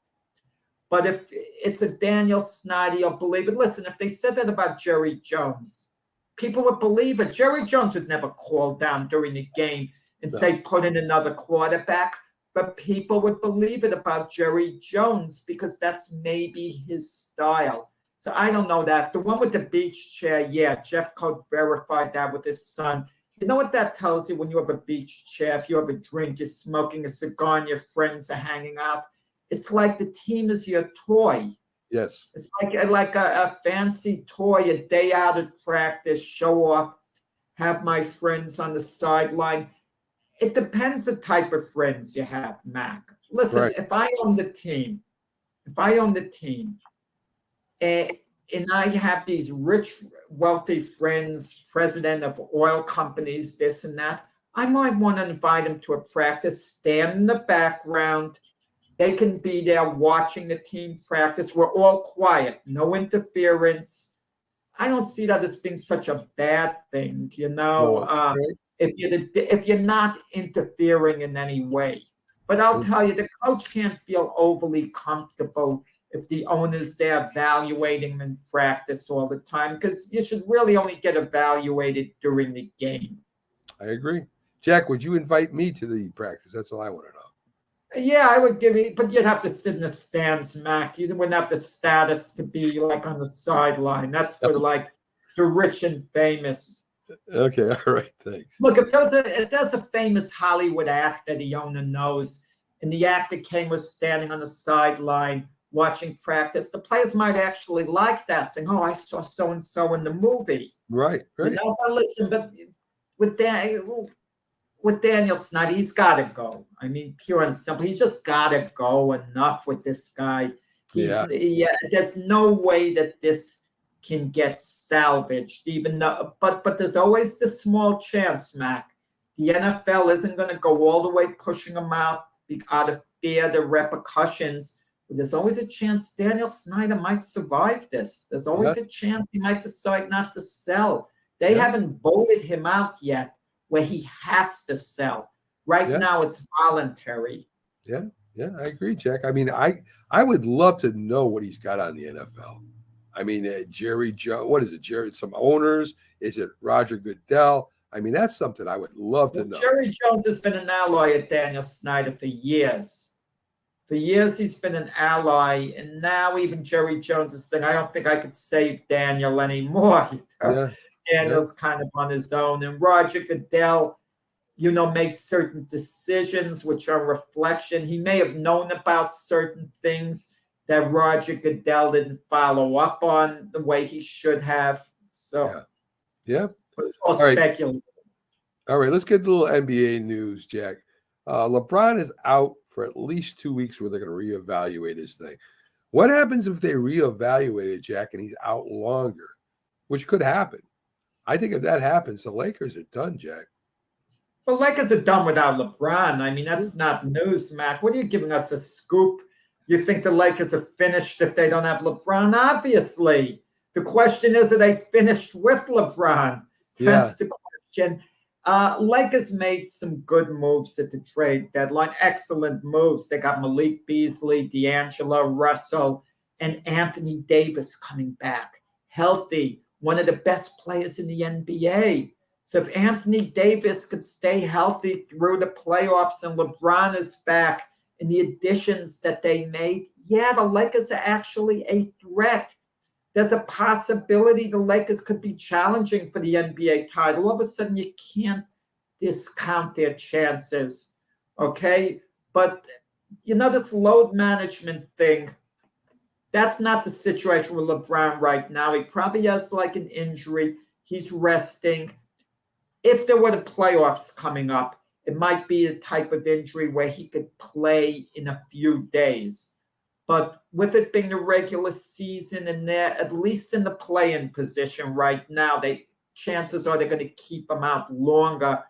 [SPEAKER 3] But if it's a Daniel Snyder, you'll believe it. Listen, if they said that about Jerry Jones, people would believe it. Jerry Jones would never call down during the game and say, put in another quarterback. But people would believe it about Jerry Jones because that's maybe his style. So I don't know that. The one with the beach chair, Jeffcoat verified that with his son. You know what that tells you when you have a beach chair? If you have a drink, you're smoking a cigar, and your friends are hanging out. It's like the team is your toy.
[SPEAKER 1] Yes.
[SPEAKER 3] It's like a fancy toy, a day out of practice, show off, have my friends on the sideline. It depends the type of friends you have, Mac. Listen, if I own the team, and I have these rich, wealthy friends, president of oil companies, this and that, I might want to invite them to a practice, stand in the background. They can be there watching the team practice. We're all quiet, no interference. I don't see that as being such a bad thing, if you're not interfering in any way. But I'll tell you, the coach can't feel overly comfortable if the owner's there evaluating them in practice all the time, because you should really only get evaluated during the game.
[SPEAKER 1] I agree. Jack, would you invite me to the practice? That's all I want to know.
[SPEAKER 3] Yeah, I would give you, but you'd have to sit in the stands, Mac. You wouldn't have the status to be like on the sideline. That's for like the rich and famous.
[SPEAKER 1] Okay, all right, thanks.
[SPEAKER 3] Look, if there's a famous Hollywood actor the owner knows, and the actor was standing on the sideline watching practice, the players might actually like that, saying, "Oh, I saw so and so in the movie."
[SPEAKER 1] Right.
[SPEAKER 3] But listen, but with Daniel Snyder, he's got to go. I mean, pure and simple, he's just got to go. Enough with this guy. There's no way that this can get salvaged, even though, but there's always the small chance, Mac. The NFL isn't going to go all the way pushing him out of fear, the repercussions. But there's always a chance Daniel Snyder might survive this. There's always a chance he might decide not to sell. They haven't voted him out yet where he has to sell. Right now, it's voluntary.
[SPEAKER 1] Yeah, I agree, Jack. I mean, I would love to know what he's got on the NFL. I mean, Jerry Jones, what is it, Jerry? Some owners? Is it Roger Goodell? I mean, that's something I would love to know.
[SPEAKER 3] Jerry Jones has been an ally of Daniel Snyder for years. For years, he's been an ally, and now even Jerry Jones is saying, I don't think I could save Daniel anymore. Daniel's kind of on his own. And Roger Goodell, makes certain decisions which are reflection. He may have known about certain things that Roger Goodell didn't follow up on the way he should have. So, but it's all speculative.
[SPEAKER 1] All right, let's get a little NBA news, Jack. LeBron is out for at least 2 weeks where they're going to reevaluate his thing. What happens if they reevaluate it, Jack, and he's out longer, which could happen? I think if that happens, the Lakers are done, Jack.
[SPEAKER 3] The Lakers are done without LeBron. I mean, that's not news, Mac. What are you giving us, a scoop? You think the Lakers are finished if they don't have LeBron? Obviously. The question is, are they finished with LeBron? That's the question. Lakers made some good moves at the trade deadline, excellent moves. They got Malik Beasley, D'Angelo Russell, and Anthony Davis coming back healthy, one of the best players in the NBA. So if Anthony Davis could stay healthy through the playoffs and LeBron is back, and the additions that they made, yeah, the Lakers are actually a threat. There's a possibility the Lakers could be challenging for the NBA title. All of a sudden, you can't discount their chances, okay? But, this load management thing, that's not the situation with LeBron right now. He probably has like an injury. He's resting. If there were the playoffs coming up, it might be a type of injury where he could play in a few days. But with it being the regular season and they're at least in the play-in position right now, chances are they're going to keep him out longer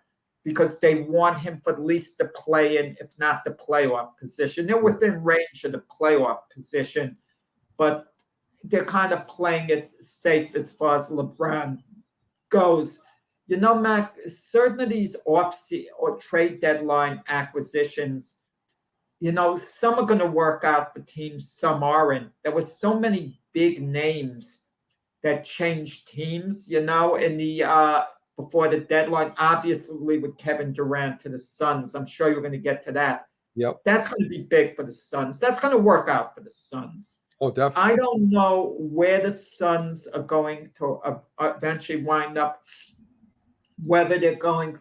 [SPEAKER 3] because they want him for at least the play-in, if not the playoff position. They're within range of the playoff position, but they're kind of playing it safe as far as LeBron goes. Mac, certain of these or trade deadline acquisitions, some are going to work out for teams, some aren't. There were so many big names that changed teams, in the before the deadline. Obviously, with Kevin Durant to the Suns, I'm sure you're going to get to that.
[SPEAKER 1] Yep.
[SPEAKER 3] That's going to be big for the Suns. That's going to work out for the Suns.
[SPEAKER 1] Oh, definitely.
[SPEAKER 3] I don't know where the Suns are going to eventually wind up, whether they're going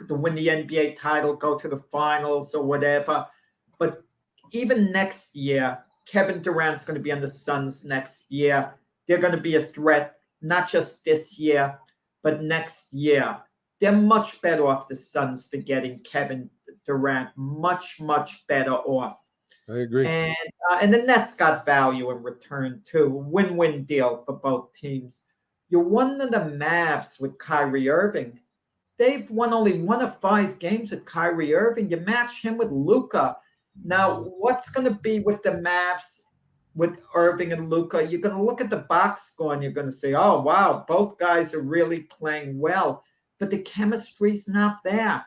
[SPEAKER 3] to win the NBA title, go to the finals or whatever. But even next year, Kevin Durant's going to be on the Suns next year. They're going to be a threat, not just this year, but next year. They're much better off, the Suns, for getting Kevin Durant. Much, much better off.
[SPEAKER 1] I agree.
[SPEAKER 3] And the Nets got value in return, too. Win-win deal for both teams. You're one of the Mavs with Kyrie Irving. They've won only 1 of 5 games with Kyrie Irving. You match him with Luka. Now, what's going to be with the Mavs with Irving and Luka? You're going to look at the box score and you're going to say, oh, wow, both guys are really playing well. But the chemistry's not there.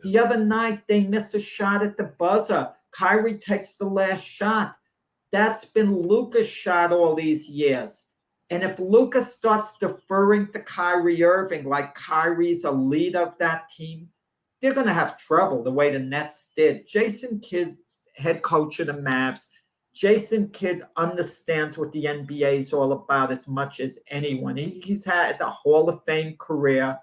[SPEAKER 3] The other night, they miss a shot at the buzzer. Kyrie takes the last shot. That's been Luka's shot all these years. And if Luka starts deferring to Kyrie Irving like Kyrie's a leader of that team, they're going to have trouble the way the Nets did. Jason Kidd's head coach of the Mavs. Jason Kidd understands what the NBA is all about as much as anyone. He's had a Hall of Fame career.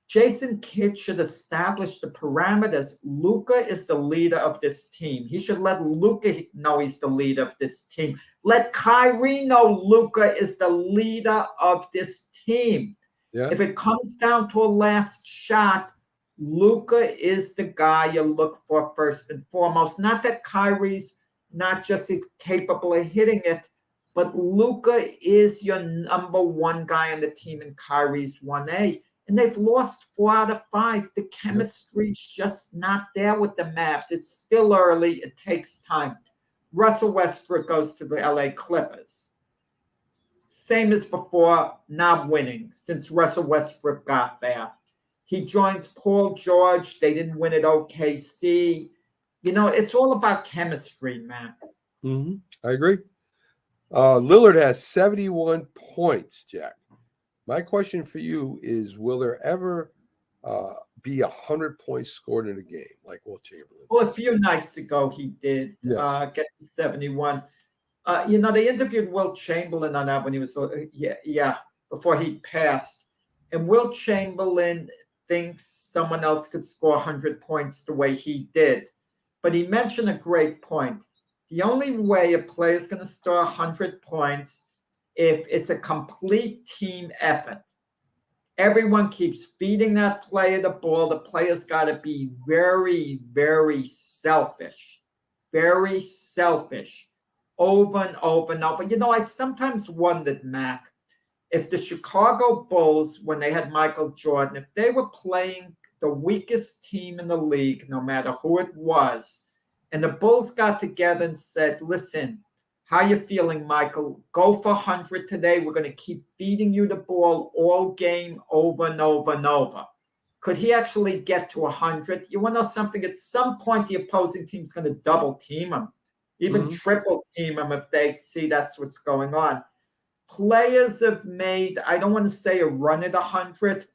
[SPEAKER 3] Jason Kidd should establish the parameters. Luka is the leader of this team. He should let Luka know he's the leader of this team. Let Kyrie know Luka is the leader of this team.
[SPEAKER 1] Yeah.
[SPEAKER 3] If it comes down to a last shot, Luka is the guy you look for first and foremost. Not that Kyrie's not just is capable of hitting it, but Luka is your number one guy on the team and Kyrie's 1A. And they've lost 4 out of 5. The chemistry's just not there with the Mavs. It's still early. It takes time. Russell Westbrook goes to the LA Clippers. Same as before, not winning since Russell Westbrook got there. He joins Paul George. They didn't win at OKC. It's all about chemistry, man.
[SPEAKER 1] Mm-hmm. I agree. Lillard has 71 points, Jack. My question for you is, will there ever be 100 points scored in a game like Will Chamberlain?
[SPEAKER 3] Well, a few nights ago he did get to 71. They interviewed Will Chamberlain on that when he was, before he passed. And Will Chamberlain thinks someone else could score 100 points the way he did. But he mentioned a great point. The only way a player is going to score 100 points if it's a complete team effort. Everyone keeps feeding that player the ball. The player's got to be very, very selfish. Very selfish. Over and over and over. I sometimes wondered, Mac, if the Chicago Bulls, when they had Michael Jordan, if they were playing the weakest team in the league, no matter who it was, and the Bulls got together and said, listen, how you feeling, Michael? Go for 100 today. We're going to keep feeding you the ball all game over and over and over. Could he actually get to 100? You want to know something? At some point, the opposing team's going to double team him, even triple team him if they see that's what's going on. Players have made, I don't want to say a run at 100.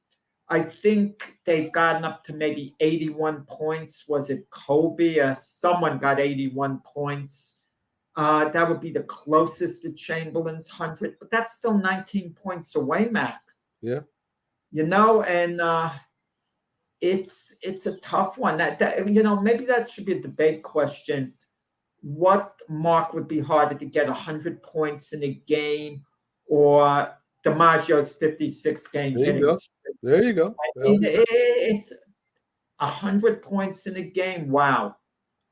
[SPEAKER 3] I think they've gotten up to maybe 81 points. Was it Kobe? Someone got 81 points. That would be the closest to Chamberlain's 100, but that's still 19 points away, Mac.
[SPEAKER 1] Yeah.
[SPEAKER 3] And it's a tough one. That maybe that should be a debate question. What mark would be harder to get, 100 points in a game or DiMaggio's 56-game hitting streak?
[SPEAKER 1] There you go.
[SPEAKER 3] It's 100 points in a game. Wow.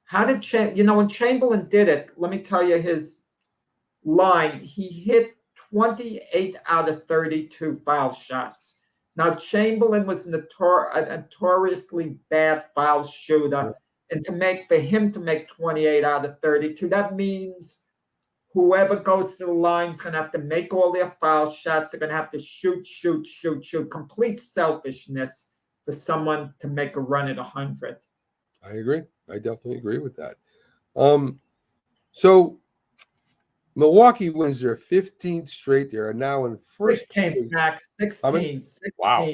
[SPEAKER 3] How did when Chamberlain did it, let me tell you his line. He hit 28 out of 32 foul shots. Now, Chamberlain was a notoriously bad foul shooter. And for him to make 28 out of 32, that means whoever goes to the line is going to have to make all their foul shots. They're going to have to shoot. Complete selfishness for someone to make a run at 100.
[SPEAKER 1] I agree. I definitely agree with that. So Milwaukee wins their 15th straight. They are now in first.
[SPEAKER 3] 16th, Max. 16.
[SPEAKER 1] Wow.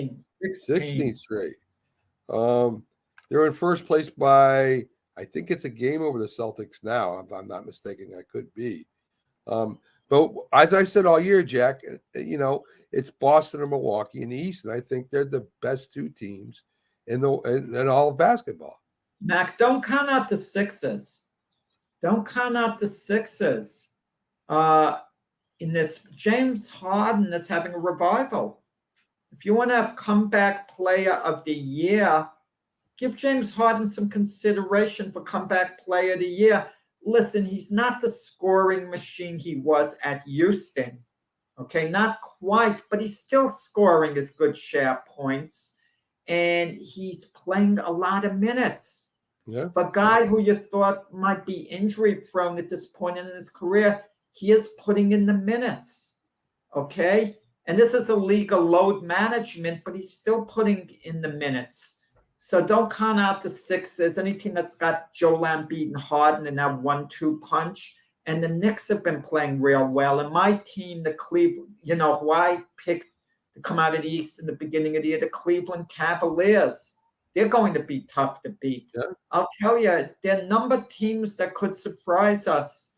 [SPEAKER 3] 16
[SPEAKER 1] straight. They're in first place by, I think it's a game over the Celtics now, if I'm not mistaken. I could be. But as I said all year, Jack, it's Boston or Milwaukee in the East, and I think they're the best two teams in all of basketball.
[SPEAKER 3] Mac, don't count out the Sixers. In this, James Harden is having a revival. If you want to have comeback player of the year, give James Harden some consideration for comeback player of the year. Listen, he's not the scoring machine he was at Houston. Okay, not quite, but he's still scoring his good share points. And he's playing a lot of minutes.
[SPEAKER 1] Yeah.
[SPEAKER 3] For a guy who you thought might be injury prone at this point in his career, he is putting in the minutes. Okay? And this is a league of load management, but he's still putting in the minutes. So don't count out the Sixers. Any team that's got Joel Embiid and Harden in that 1-2 punch. And the Knicks have been playing real well. And my team, the Cleveland, who I picked to come out of the East in the beginning of the year, the Cleveland Cavaliers. They're going to be tough to beat. Yeah. I'll tell you, they're number teams that could surprise us,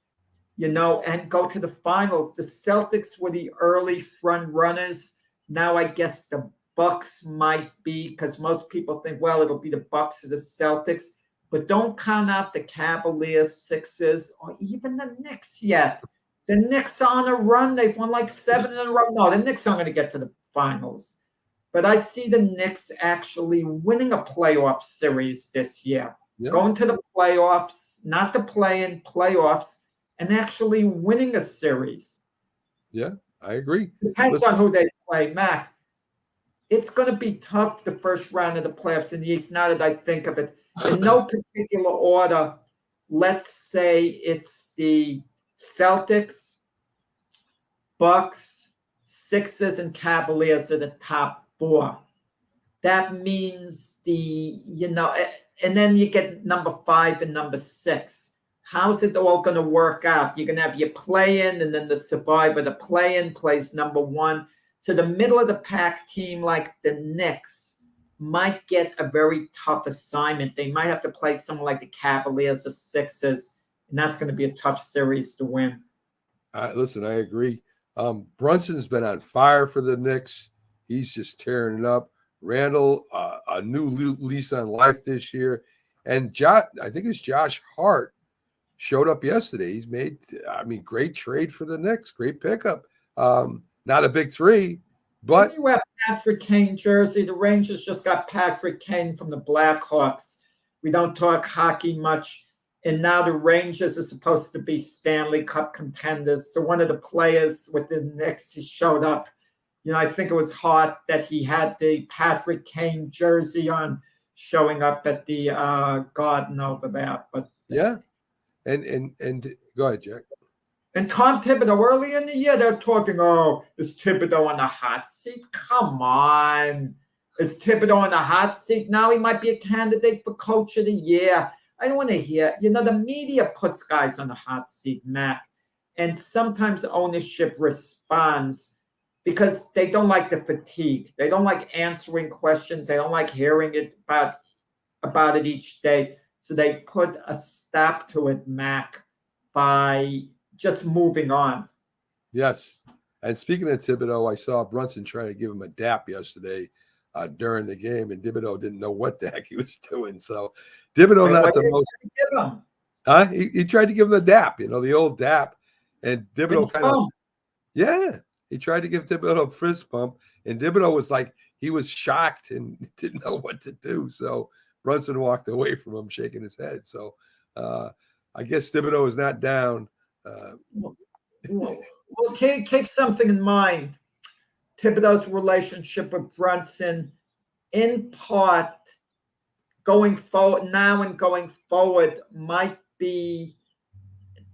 [SPEAKER 3] and go to the finals. The Celtics were the early front runners. Now I guess the Bucks might be, because most people think, well, it'll be the Bucks or the Celtics. But don't count out the Cavaliers, Sixers, or even the Knicks yet. The Knicks are on a run. They've won like 7 in a row. No, the Knicks aren't going to get to the finals. But I see the Knicks actually winning a playoff series this year. Yeah. Going to the playoffs, not the play-in, playoffs, and actually winning a series.
[SPEAKER 1] Yeah, I agree.
[SPEAKER 3] Depends on who they play, Mac. It's going to be tough the first round of the playoffs in the East, now that I think of it. In no particular order, let's say it's the Celtics, Bucks, Sixers, and Cavaliers are the top 4. That means and then you get number 5 and number 6. How's it all going to work out? You're going to have your play-in, and then the survivor, the play-in plays number 1. So the middle of the pack team like the Knicks might get a very tough assignment. They might have to play someone like the Cavaliers or Sixers, and that's going to be a tough series to win.
[SPEAKER 1] Listen, I agree. Brunson's been on fire for the Knicks. He's just tearing it up. Randall, a new lease on life this year. And I think it's Josh Hart showed up yesterday. He's made, great trade for the Knicks. Great pickup. Not a big 3, but.
[SPEAKER 3] You have Patrick Kane jersey. The Rangers just got Patrick Kane from the Blackhawks. We don't talk hockey much. And now the Rangers are supposed to be Stanley Cup contenders. So one of the players with the Knicks, he showed up. I think it was hot that he had the Patrick Kane jersey on, showing up at the garden over there. But
[SPEAKER 1] yeah, and go ahead, Jack.
[SPEAKER 3] And Tom Thibodeau, early in the year, they're talking, is Thibodeau on the hot seat? Come on. Is Thibodeau in the hot seat now? He might be a candidate for Coach of the Year. I don't want to hear. The media puts guys on the hot seat, Mac, and sometimes ownership responds because they don't like the fatigue. They don't like answering questions. They don't like hearing it about it each day. So they put a stop to it, Mac, by just moving on.
[SPEAKER 1] Yes. And speaking of Thibodeau, I saw Brunson trying to give him a dap yesterday during the game, and Thibodeau didn't know what the heck he was doing. So Thibodeau not the most. He tried to give him the dap, the old dap, and Thibodeau kind of he tried to give Thibodeau a fist bump, and Thibodeau was like he was shocked and didn't know what to do. So Brunson walked away from him, shaking his head. So I guess Thibodeau is not down.
[SPEAKER 3] Well, keep something in mind. Thibodeau's relationship with Brunson, in part, going forward now and going forward, might be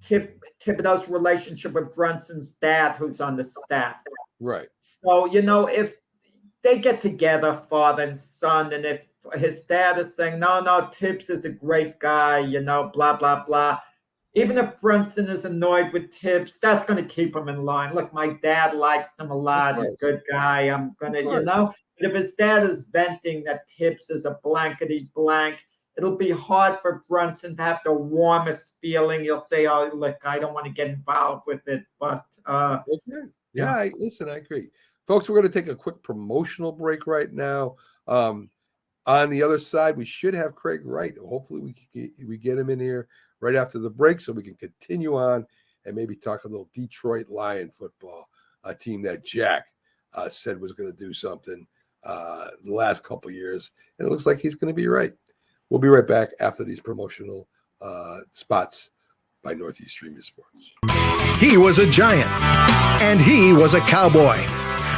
[SPEAKER 3] Thibodeau's relationship with Brunson's dad, who's on the staff.
[SPEAKER 1] Right.
[SPEAKER 3] So, if they get together, father and son, and if his dad is saying, no, Tibbs is a great guy, blah, blah, blah. Even if Brunson is annoyed with Tibbs, that's going to keep him in line. Look, my dad likes him a lot. He's a good guy. I'm going to, But if his dad is venting that Tibbs is a blankety blank, it'll be hard for Brunson to have the warmest feeling. He'll say, oh, look, I don't want to get involved with it. But,
[SPEAKER 1] yeah, I agree. Folks, we're going to take a quick promotional break right now. On the other side, we should have Craig Wright. Hopefully we get him in here right after the break so we can continue on and maybe talk a little Detroit Lion football, a team that Jack said was going to do something the last couple of years. And it looks like he's going to be right. We'll be right back after these promotional spots by Northeast Streaming Sports.
[SPEAKER 4] He was a giant, and he was a cowboy.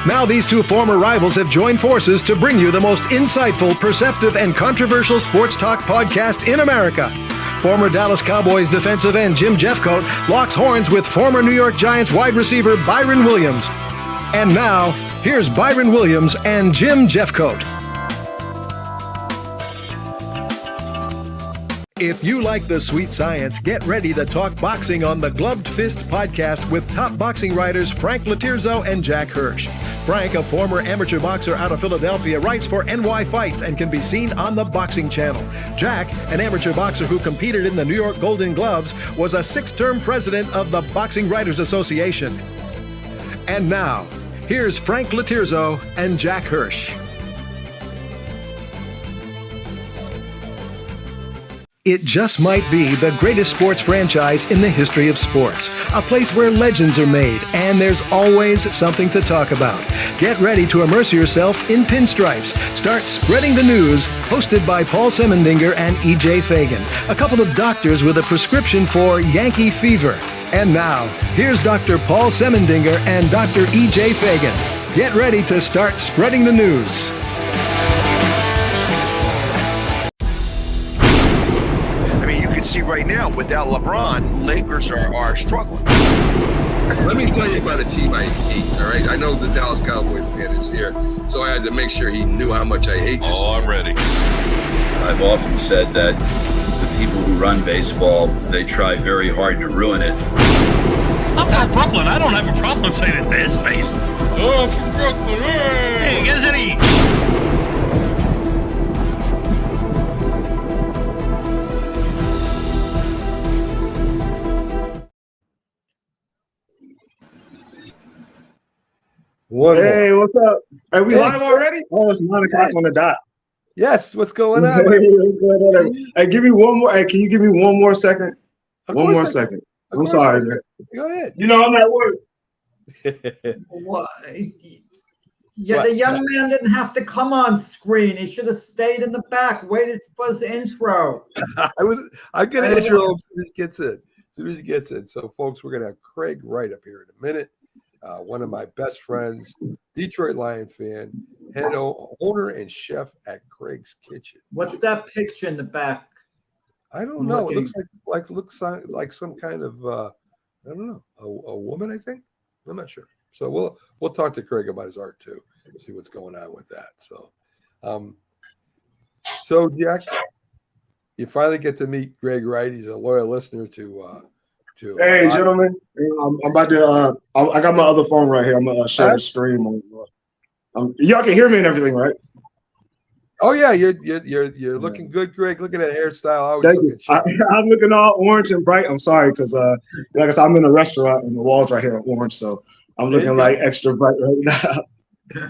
[SPEAKER 4] Now these two former rivals have joined forces to bring you the most insightful, perceptive, and controversial sports talk podcast in America. Former Dallas Cowboys defensive end Jim Jeffcoat locks horns with former New York Giants wide receiver Byron Williams. And now, here's Byron Williams and Jim Jeffcoat. If you like the sweet science, get ready to talk boxing on the Gloved Fist podcast with top boxing writers Frank Latirzo and Jack Hirsch. Frank, a former amateur boxer out of Philadelphia, writes for NY Fights and can be seen on the Boxing Channel. Jack, an amateur boxer who competed in the New York Golden Gloves, was a 6-term president of the Boxing Writers Association. And now, here's Frank Latirzo and Jack Hirsch. It just might be the greatest sports franchise in the history of sports. A place where legends are made, and there's always something to talk about. Get ready to immerse yourself in pinstripes. Start spreading the news, hosted by Paul Semendinger and E.J. Fagan, a couple of doctors with a prescription for Yankee fever. And now, here's Dr. Paul Semendinger and Dr. E.J. Fagan. Get ready to start spreading the news.
[SPEAKER 5] See right now, without LeBron, Lakers are struggling.
[SPEAKER 1] Let me tell you about a team I hate, all right? I know the Dallas Cowboy fan is here, so I had to make sure he knew how much I hate this team.
[SPEAKER 6] I'm ready.
[SPEAKER 7] I've often said that the people who run baseball, they try very hard to ruin it.
[SPEAKER 6] I'm from Brooklyn. I don't have a problem saying it to his face. Oh, I'm from Brooklyn. Hey, you guys any...
[SPEAKER 8] Hey, what's up? Are we live already? Oh, it's 9 o'clock on the dot.
[SPEAKER 1] Yes, what's going on?
[SPEAKER 8] Hey, give me one more. Hey, can you give me one more second? One more second. I'm sorry, man.
[SPEAKER 1] Go ahead.
[SPEAKER 8] I'm at work.
[SPEAKER 3] What? Yeah, the young man didn't have to come on screen. He should have stayed in the back, waited for his intro.
[SPEAKER 1] I'm gonna intro him as soon as he gets in. So, folks, we're gonna have Craig Wright up here in a minute. One of my best friends, Detroit Lion fan, head owner and chef at Craig's Kitchen.
[SPEAKER 3] What's that picture in the back?
[SPEAKER 1] I don't know. It looks like some kind of I don't know, a woman. I think I'm not sure. So we'll talk to Craig about his art too, see what's going on with that. So So, Jack, you finally get to meet Craig Wright. He's a loyal listener to.
[SPEAKER 8] Hey, gentlemen, I'm about to. I got my other phone right here. I'm gonna share the stream. Y'all can hear me and everything, right?
[SPEAKER 1] Oh yeah, you're looking good, Greg. Look at that hairstyle. Always
[SPEAKER 8] Thank
[SPEAKER 1] looking
[SPEAKER 8] you.
[SPEAKER 1] sharp.
[SPEAKER 8] I'm looking all orange and bright. I'm sorry because, like I said, I'm in a restaurant and the walls right here are orange, so I'm looking like extra bright right now.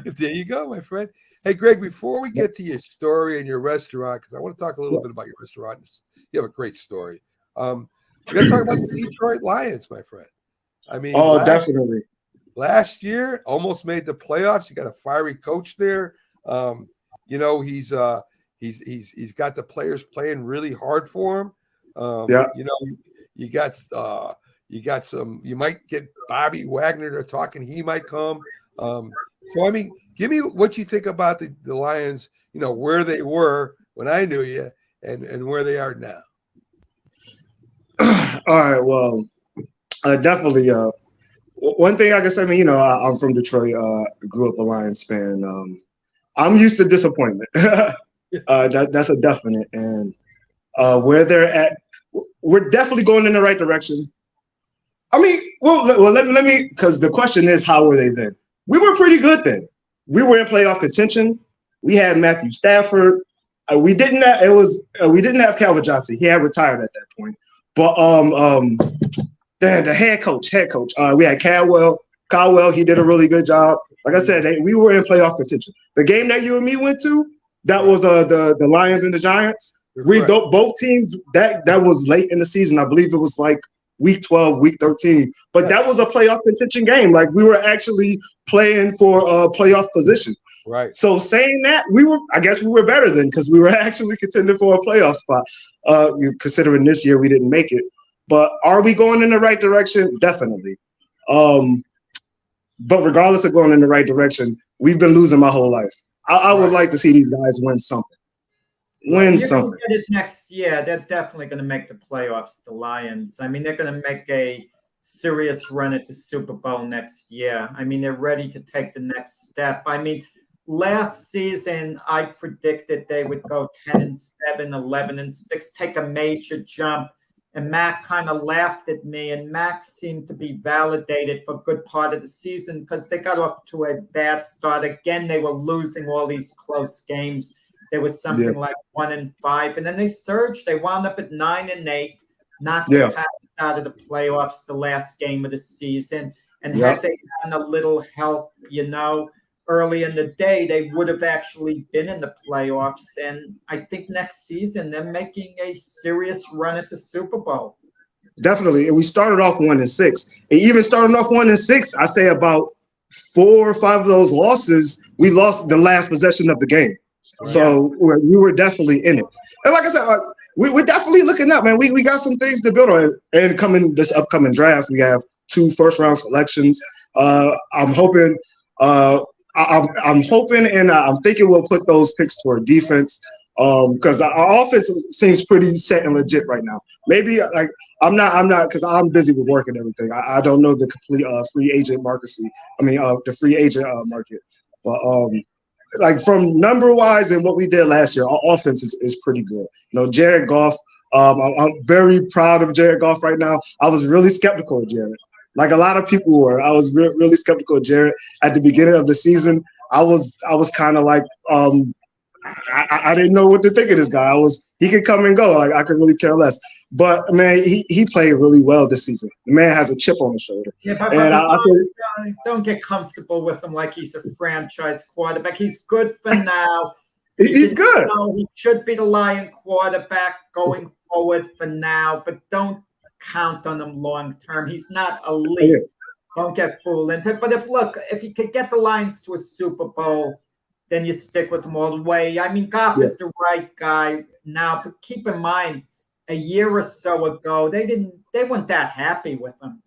[SPEAKER 1] There you go, my friend. Hey, Greg, before we get to your story and your restaurant, because I want to talk a little bit about your restaurant. You have a great story. We got to talk about the Detroit Lions, my friend. I mean,
[SPEAKER 8] definitely.
[SPEAKER 1] Last year, almost made the playoffs. You got a fiery coach there. You know, he's got the players playing really hard for him. You know, you got some. You might get Bobby Wagner to talking. He might come. So I mean, give me what you think about the Lions. You know, where they were when I knew you, and where they are now.
[SPEAKER 8] All right. Well, definitely. One thing I can say, I mean, you know, I'm from Detroit. Grew up a Lions fan. I'm used to disappointment. That's a definite. And where they're at, we're definitely going in the right direction. I mean, well, let me, because the question is, how were they then? We were pretty good then. We were in playoff contention. We had Matthew Stafford. We didn't have Calvin Johnson. He had retired at that point. But the head coach. We had Caldwell. He did a really good job. Like I said, we were in playoff contention. The game that you and me went to, that was the Lions and the Giants. Both teams. That was late in the season. I believe it was like week 12, week 13. But that was a playoff contention game. Like we were actually playing for a playoff position.
[SPEAKER 1] Right.
[SPEAKER 8] So saying that, I guess we were better than, because we were actually contending for a playoff spot. Considering this year we didn't make it. But are we going in the right direction? Definitely. But regardless of going in the right direction, we've been losing my whole life. I would like to see these guys win something. Win something.
[SPEAKER 3] Get it next year. They're definitely going to make the playoffs, the Lions. I mean, they're going to make a serious run at the Super Bowl next year. I mean, they're ready to take the next step. I mean, last season, I predicted they would go 10-7, 11-6, take a major jump. And Mac kind of laughed at me, and Mac seemed to be validated for a good part of the season because they got off to a bad start. Again, they were losing all these close games. There was something like 1-5, and then they surged. They wound up at 9-8, knocked the Packers out of the playoffs the last game of the season. And had they gotten a little help, you know, early in the day, they would have actually been in the playoffs. And I think next season they're making a serious run at the Super Bowl.
[SPEAKER 8] Definitely. And we started off 1-6. And even starting off 1-6, I say about 4 or 5 of those losses, we lost the last possession of the game. So we were definitely in it. And like I said, we're definitely looking up, man. We got some things to build on. And coming this upcoming draft, we have 2 first-round selections. I'm hoping and I'm thinking we'll put those picks toward defense because our offense seems pretty set and legit right now. Maybe like I'm not because I'm busy with work and everything. I don't know the complete free agent market. The free agent market. But like from number wise and what we did last year, our offense is pretty good. You know, Jared Goff. I'm very proud of Jared Goff right now. I was really skeptical of Jared. Like a lot of people were. I was really skeptical of Jared at the beginning of the season. I was kind of like, I didn't know what to think of this guy. He could come and go. Like I could really care less. But man, he played really well this season. The man has a chip on his shoulder.
[SPEAKER 3] Yeah, but don't get comfortable with him like he's a franchise quarterback. He's good for now.
[SPEAKER 8] He's good.
[SPEAKER 3] He should be the Lion quarterback going forward for now, but don't count on him long term. He's not elite. Don't get fooled into it. But if you could get the Lions to a Super Bowl, then you stick with him all the way. I mean, Goff is the right guy now, but keep in mind, a year or so ago, they weren't that happy with him.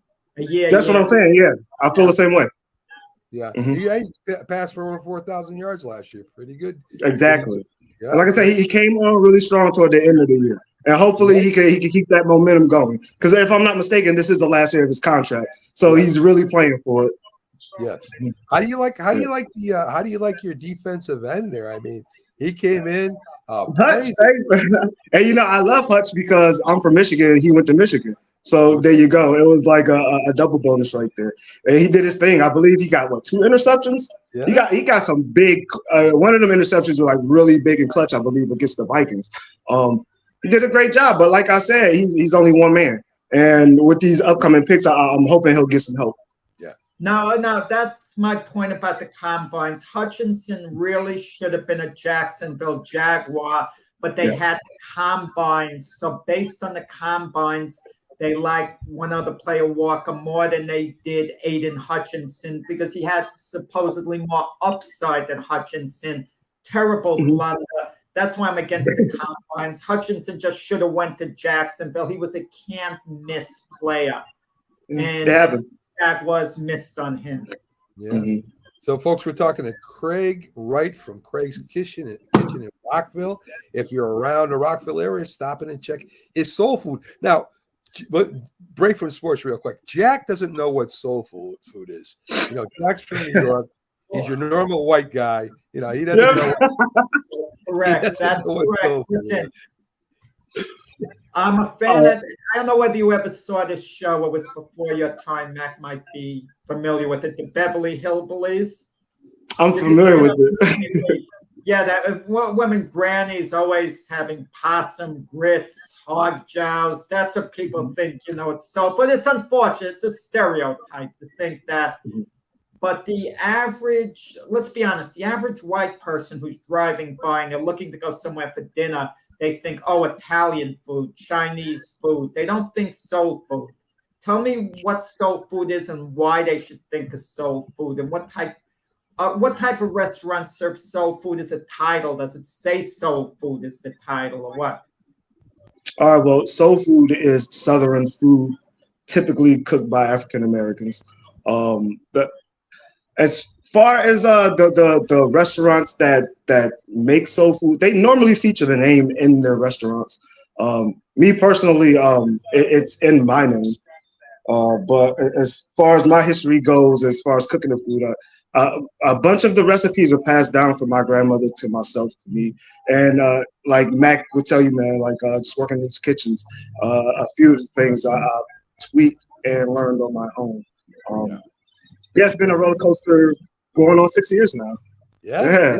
[SPEAKER 8] That's what I'm saying. Yeah, I feel the same way.
[SPEAKER 1] Yeah, he passed for over 4,000 yards last year. Pretty good.
[SPEAKER 8] Exactly. Yeah. Like I said, he came on really strong toward the end of the year. And hopefully he can keep that momentum going. Because if I'm not mistaken, this is the last year of his contract, so he's really playing for it.
[SPEAKER 1] Yes. How do you like your defensive end there? I mean, He came in.
[SPEAKER 8] Hutch, and I love Hutch because I'm from Michigan and he went to Michigan. So there you go. It was like a double bonus right there. And he did his thing. I believe he got 2 interceptions.
[SPEAKER 1] Yeah.
[SPEAKER 8] He got some big. One of them interceptions were like really big and clutch, I believe, against the Vikings. He did a great job. But like I said, he's only one man. And with these upcoming picks, I'm hoping he'll get some help.
[SPEAKER 3] No, that's my point about the combines. Hutchinson really should have been a Jacksonville Jaguar, but they had the combines. So based on the combines, they liked one other player, Walker, more than they did Aiden Hutchinson because he had supposedly more upside than Hutchinson. Terrible blunder. That's why I'm against the combines. Hutchinson just should have went to Jacksonville. He was a can't-miss player. And Jaguars missed on him.
[SPEAKER 1] Yeah. So, folks, we're talking to Craig Wright from Craig's Kitchen in Rockville. If you're around the Rockville area, stop in and check his soul food. Now, break from sports real quick. Jack doesn't know what soul food is. Jack's from New York. He's your normal white guy. He doesn't know
[SPEAKER 3] Correct. That's correct. Listen, I'm a fan of, I don't know whether you ever saw this show. It was before your time. Mac might be familiar with it. The Beverly Hillbillies.
[SPEAKER 8] I'm familiar with it.
[SPEAKER 3] Yeah, that women grannies always having possum grits, hog jows. That's what people think, it's so, but it's unfortunate. It's a stereotype to think that. But the average, let's be honest, the average white person who's driving by and they're looking to go somewhere for dinner, they think, Italian food, Chinese food. They don't think soul food. Tell me what soul food is and why they should think of soul food and what type of restaurant serves soul food as a title. Does it say soul food is the title or what?
[SPEAKER 8] All right, well, soul food is Southern food, typically cooked by African Americans. As far as the restaurants that make soul food, they normally feature the name in their restaurants. Me personally, it's in my name. But as far as my history goes, as far as cooking the food, a bunch of the recipes are passed down from my grandmother to myself to me. And like Mac would tell you, man, just working in these kitchens, a few of the things I tweaked and learned on my own. Yeah, it's been a roller coaster going on 6 years now.
[SPEAKER 1] Yeah.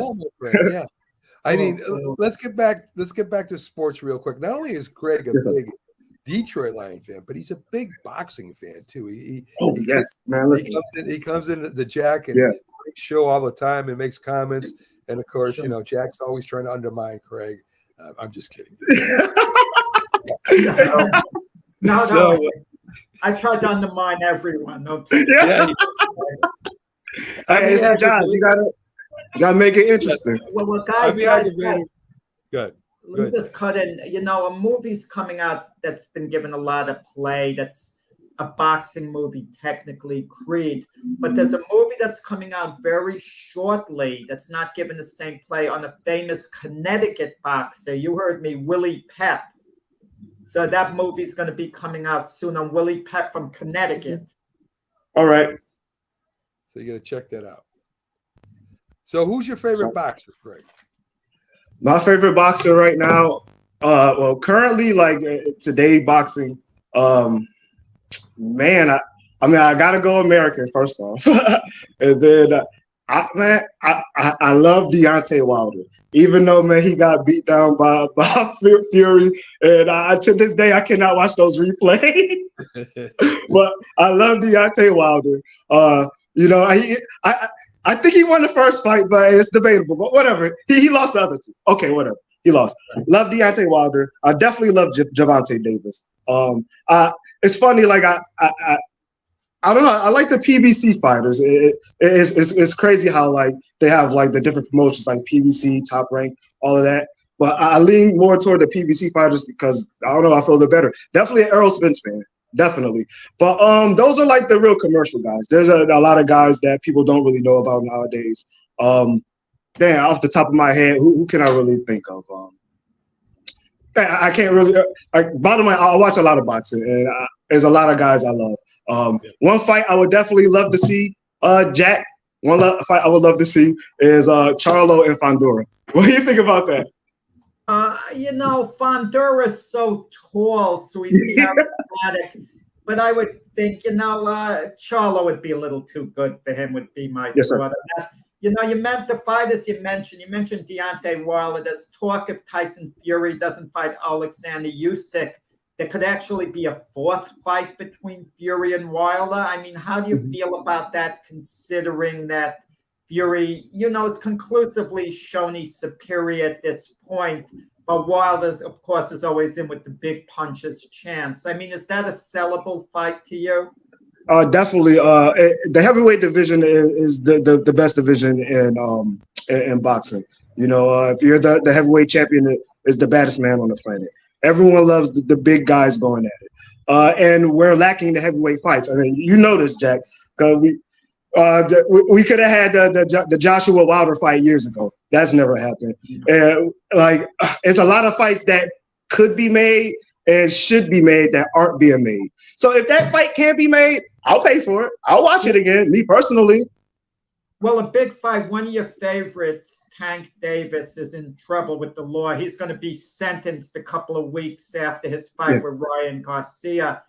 [SPEAKER 1] I mean, let's get back to sports real quick. Not only is Craig a big Detroit Lion fan, but he's a big boxing fan too. He comes in the Jack and show all the time and makes comments. And of course, Jack's always trying to undermine Craig. I'm just kidding.
[SPEAKER 3] No. I try to undermine everyone. Okay.
[SPEAKER 8] It's your job. You gotta make it interesting.
[SPEAKER 3] Well, guys,
[SPEAKER 1] Good.
[SPEAKER 3] Let me just cut in. A movie's coming out that's been given a lot of play. That's a boxing movie, technically, Creed. But there's a movie that's coming out very shortly that's not given the same play on a famous Connecticut boxer. You heard me, Willie Pep. So that movie's going to be coming out soon on Willie Pep from Connecticut.
[SPEAKER 8] All right.
[SPEAKER 1] So you got to check that out. So who's your favorite boxer, Craig?
[SPEAKER 8] My favorite boxer right now, currently, today boxing, man, I got to go American first off. And then I love Deontay Wilder, even though, man, he got beat down by Fury. And to this day, I cannot watch those replays. But I love Deontay Wilder. I think he won the first fight, but it's debatable. But whatever. He lost the other two. Okay, whatever. He lost. Love Deontay Wilder. I definitely love Gervonta Davis. It's funny, I don't know. I like the PBC fighters. It's crazy how they have the different promotions like PBC, Top Rank, all of that. But I lean more toward the PBC fighters because I don't know. I feel they're better. Definitely an Errol Spence fan. Definitely. But those are the real commercial guys. There's a lot of guys that people don't really know about nowadays. Off the top of my head, who can I really think of? I can't really. Bottom line, I watch a lot of boxing, and there's a lot of guys I love. One fight I would definitely love to see Jack fight I would love to see is Charlo and Fondura. What do you think about that?
[SPEAKER 3] Fondura's so tall, so he's charismatic. But I would think, Charlo would be a little too good for him, would be my thought. You meant the fighters you mentioned Deontay Wilder. There's talk if Tyson Fury doesn't fight Alexander Usyk, there could actually be a fourth fight between Fury and Wilder. I mean, how do you feel about that, considering that Fury, is conclusively shown he's superior at this point, but Wilder, of course, is always in with the big punches chance. I mean, is that a sellable fight to you?
[SPEAKER 8] Definitely. The heavyweight division is the best division in boxing. If you're the heavyweight champion, is the baddest man on the planet. Everyone loves the big guys going at it. And we're lacking the heavyweight fights. I mean, you know this, Jack, because we could have had the Joshua Wilder fight years ago. That's never happened. And it's a lot of fights that could be made and should be made that aren't being made. So if that fight can't be made, I'll pay for it. I'll watch it again, me personally.
[SPEAKER 3] Well, a big fight, one of your favorites, Tank Davis, is in trouble with the law. He's going to be sentenced a couple of weeks after his fight with Ryan Garcia.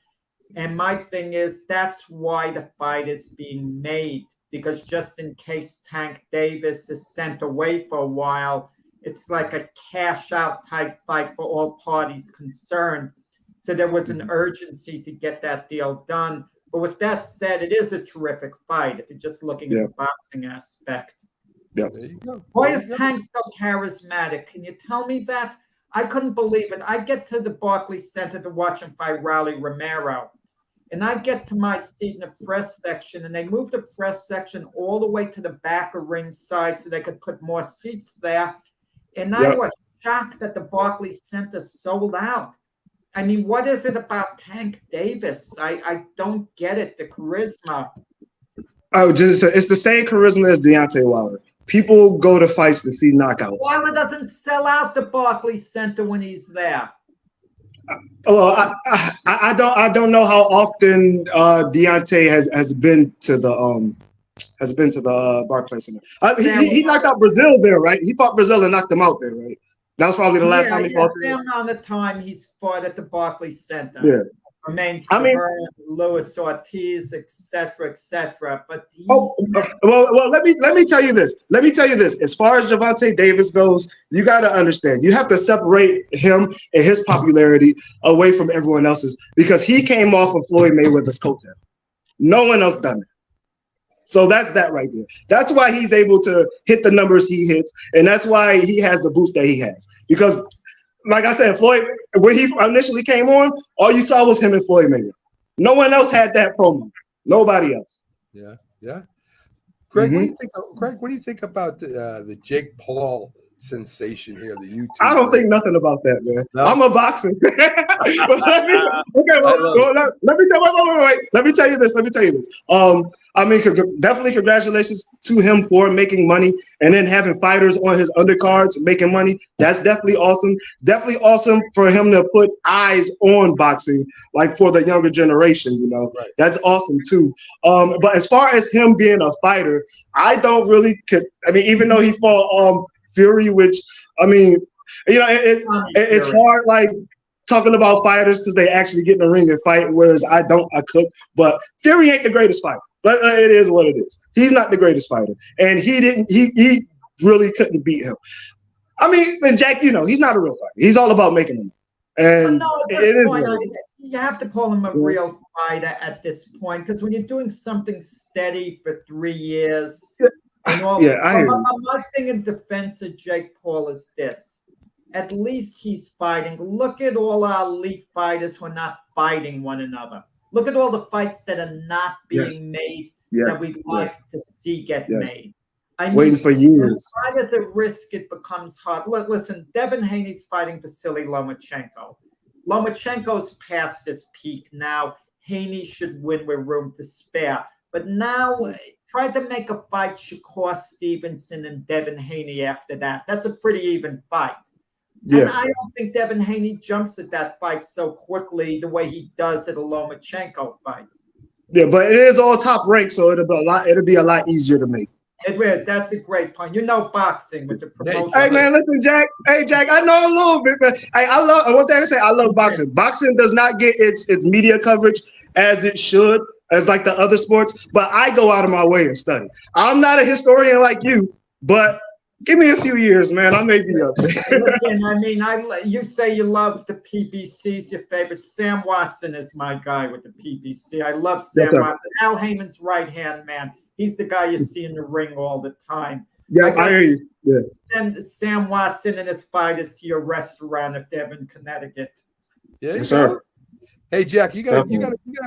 [SPEAKER 3] And my thing is, that's why the fight is being made, because just in case Tank Davis is sent away for a while, it's like a cash-out type fight for all parties concerned. So there was an urgency to get that deal done. But with that said, it is a terrific fight if you're just looking at the boxing aspect.
[SPEAKER 8] Yeah.
[SPEAKER 3] Why is Tank so charismatic? Can you tell me that? I couldn't believe it. I get to the Barclays Center to watch him fight Rowley Romero. And I get to my seat in the press section, and they moved the press section all the way to the back of ringside so they could put more seats there. And I was shocked that the Barclays Center sold out. I mean, what is it about Tank Davis? I don't get it, the charisma.
[SPEAKER 8] It's the same charisma as Deontay Wilder. People go to fights to see knockouts.
[SPEAKER 3] Wilder doesn't sell out the Barclays Center when he's there.
[SPEAKER 8] Well, I don't know how often Deontay has been to the Barclays Center. He knocked out Brazil there, right? He fought Brazil and knocked them out there, right? That was probably the last time he fought there.
[SPEAKER 3] The amount of time he's fought at the Barclays Center.
[SPEAKER 8] Yeah.
[SPEAKER 3] Remains Luis Ortiz, etc., etc. But
[SPEAKER 8] well, let me tell you this. As far as Gervonta Davis goes, you got to understand. You have to separate him and his popularity away from everyone else's, because he came off of Floyd Mayweather's coattail. No one else done it. So that's that right there. That's why he's able to hit the numbers he hits, and that's why he has the boost that he has. Because, like I said, Floyd, when he initially came on, all you saw was him and Floyd Mayweather. No one else had that promo. Nobody else.
[SPEAKER 1] Yeah. Craig, what do you think about the Jake Paul sensation here? The YouTube.
[SPEAKER 8] I don't think nothing about that, man. No? I'm a boxing fan. Let me tell you this. I mean, definitely congratulations to him for making money and then having fighters on his undercards making money. That's definitely awesome. It's definitely awesome for him to put eyes on boxing, like for the younger generation. Right. That's awesome too. But as far as him being a fighter, I don't really. Even though he fought Fury, which it's hard like talking about fighters because they actually get in the ring and fight, whereas I could. But Fury ain't the greatest fighter. But it is what it is. He's not the greatest fighter, and he really couldn't beat him. I mean, and Jack, he's not a real fighter. He's all about making them. And
[SPEAKER 3] you have to call him a real fighter at this point, because when you're doing something steady for 3 years. My thing in defense of Jake Paul is this. At least he's fighting. Look at all our elite fighters who are not fighting one another. Look at all the fights that are not being made that we'd like to see get made. I mean,
[SPEAKER 8] waiting for years.
[SPEAKER 3] When at a risk, it becomes hard. Listen, Devin Haney's fighting Vasily Lomachenko. Lomachenko's past his peak now. Haney should win with room to spare. But now, try to make a fight Shakur Stevenson and Devin Haney after that. That's a pretty even fight. Yeah. And I don't think Devin Haney jumps at that fight so quickly the way he does at a Lomachenko fight.
[SPEAKER 8] Yeah, but it is all top ranked, so it'll be a lot easier to make.
[SPEAKER 3] It is. That's a great point. You know, boxing with the promotion.
[SPEAKER 8] Hey man, listen, Jack. Hey Jack, I know a little bit, but I love one thing I say. I love boxing. Boxing does not get its media coverage as it should, as like the other sports. But I go out of my way and study. I'm not a historian like you, but give me a few years, man. I may be up there.
[SPEAKER 3] Listen, I mean, you say you love the PBC's your favorite. Sam Watson is my guy with the PBC. I love Sam Watson. Al Heyman's right-hand man. He's the guy you see in the ring all the time.
[SPEAKER 8] Yeah, I hear you. Yeah.
[SPEAKER 3] Send Sam Watson and his fighters to your restaurant if they're in Connecticut.
[SPEAKER 1] Yeah,
[SPEAKER 8] yes, sir.
[SPEAKER 1] Hey, Jack, you gotta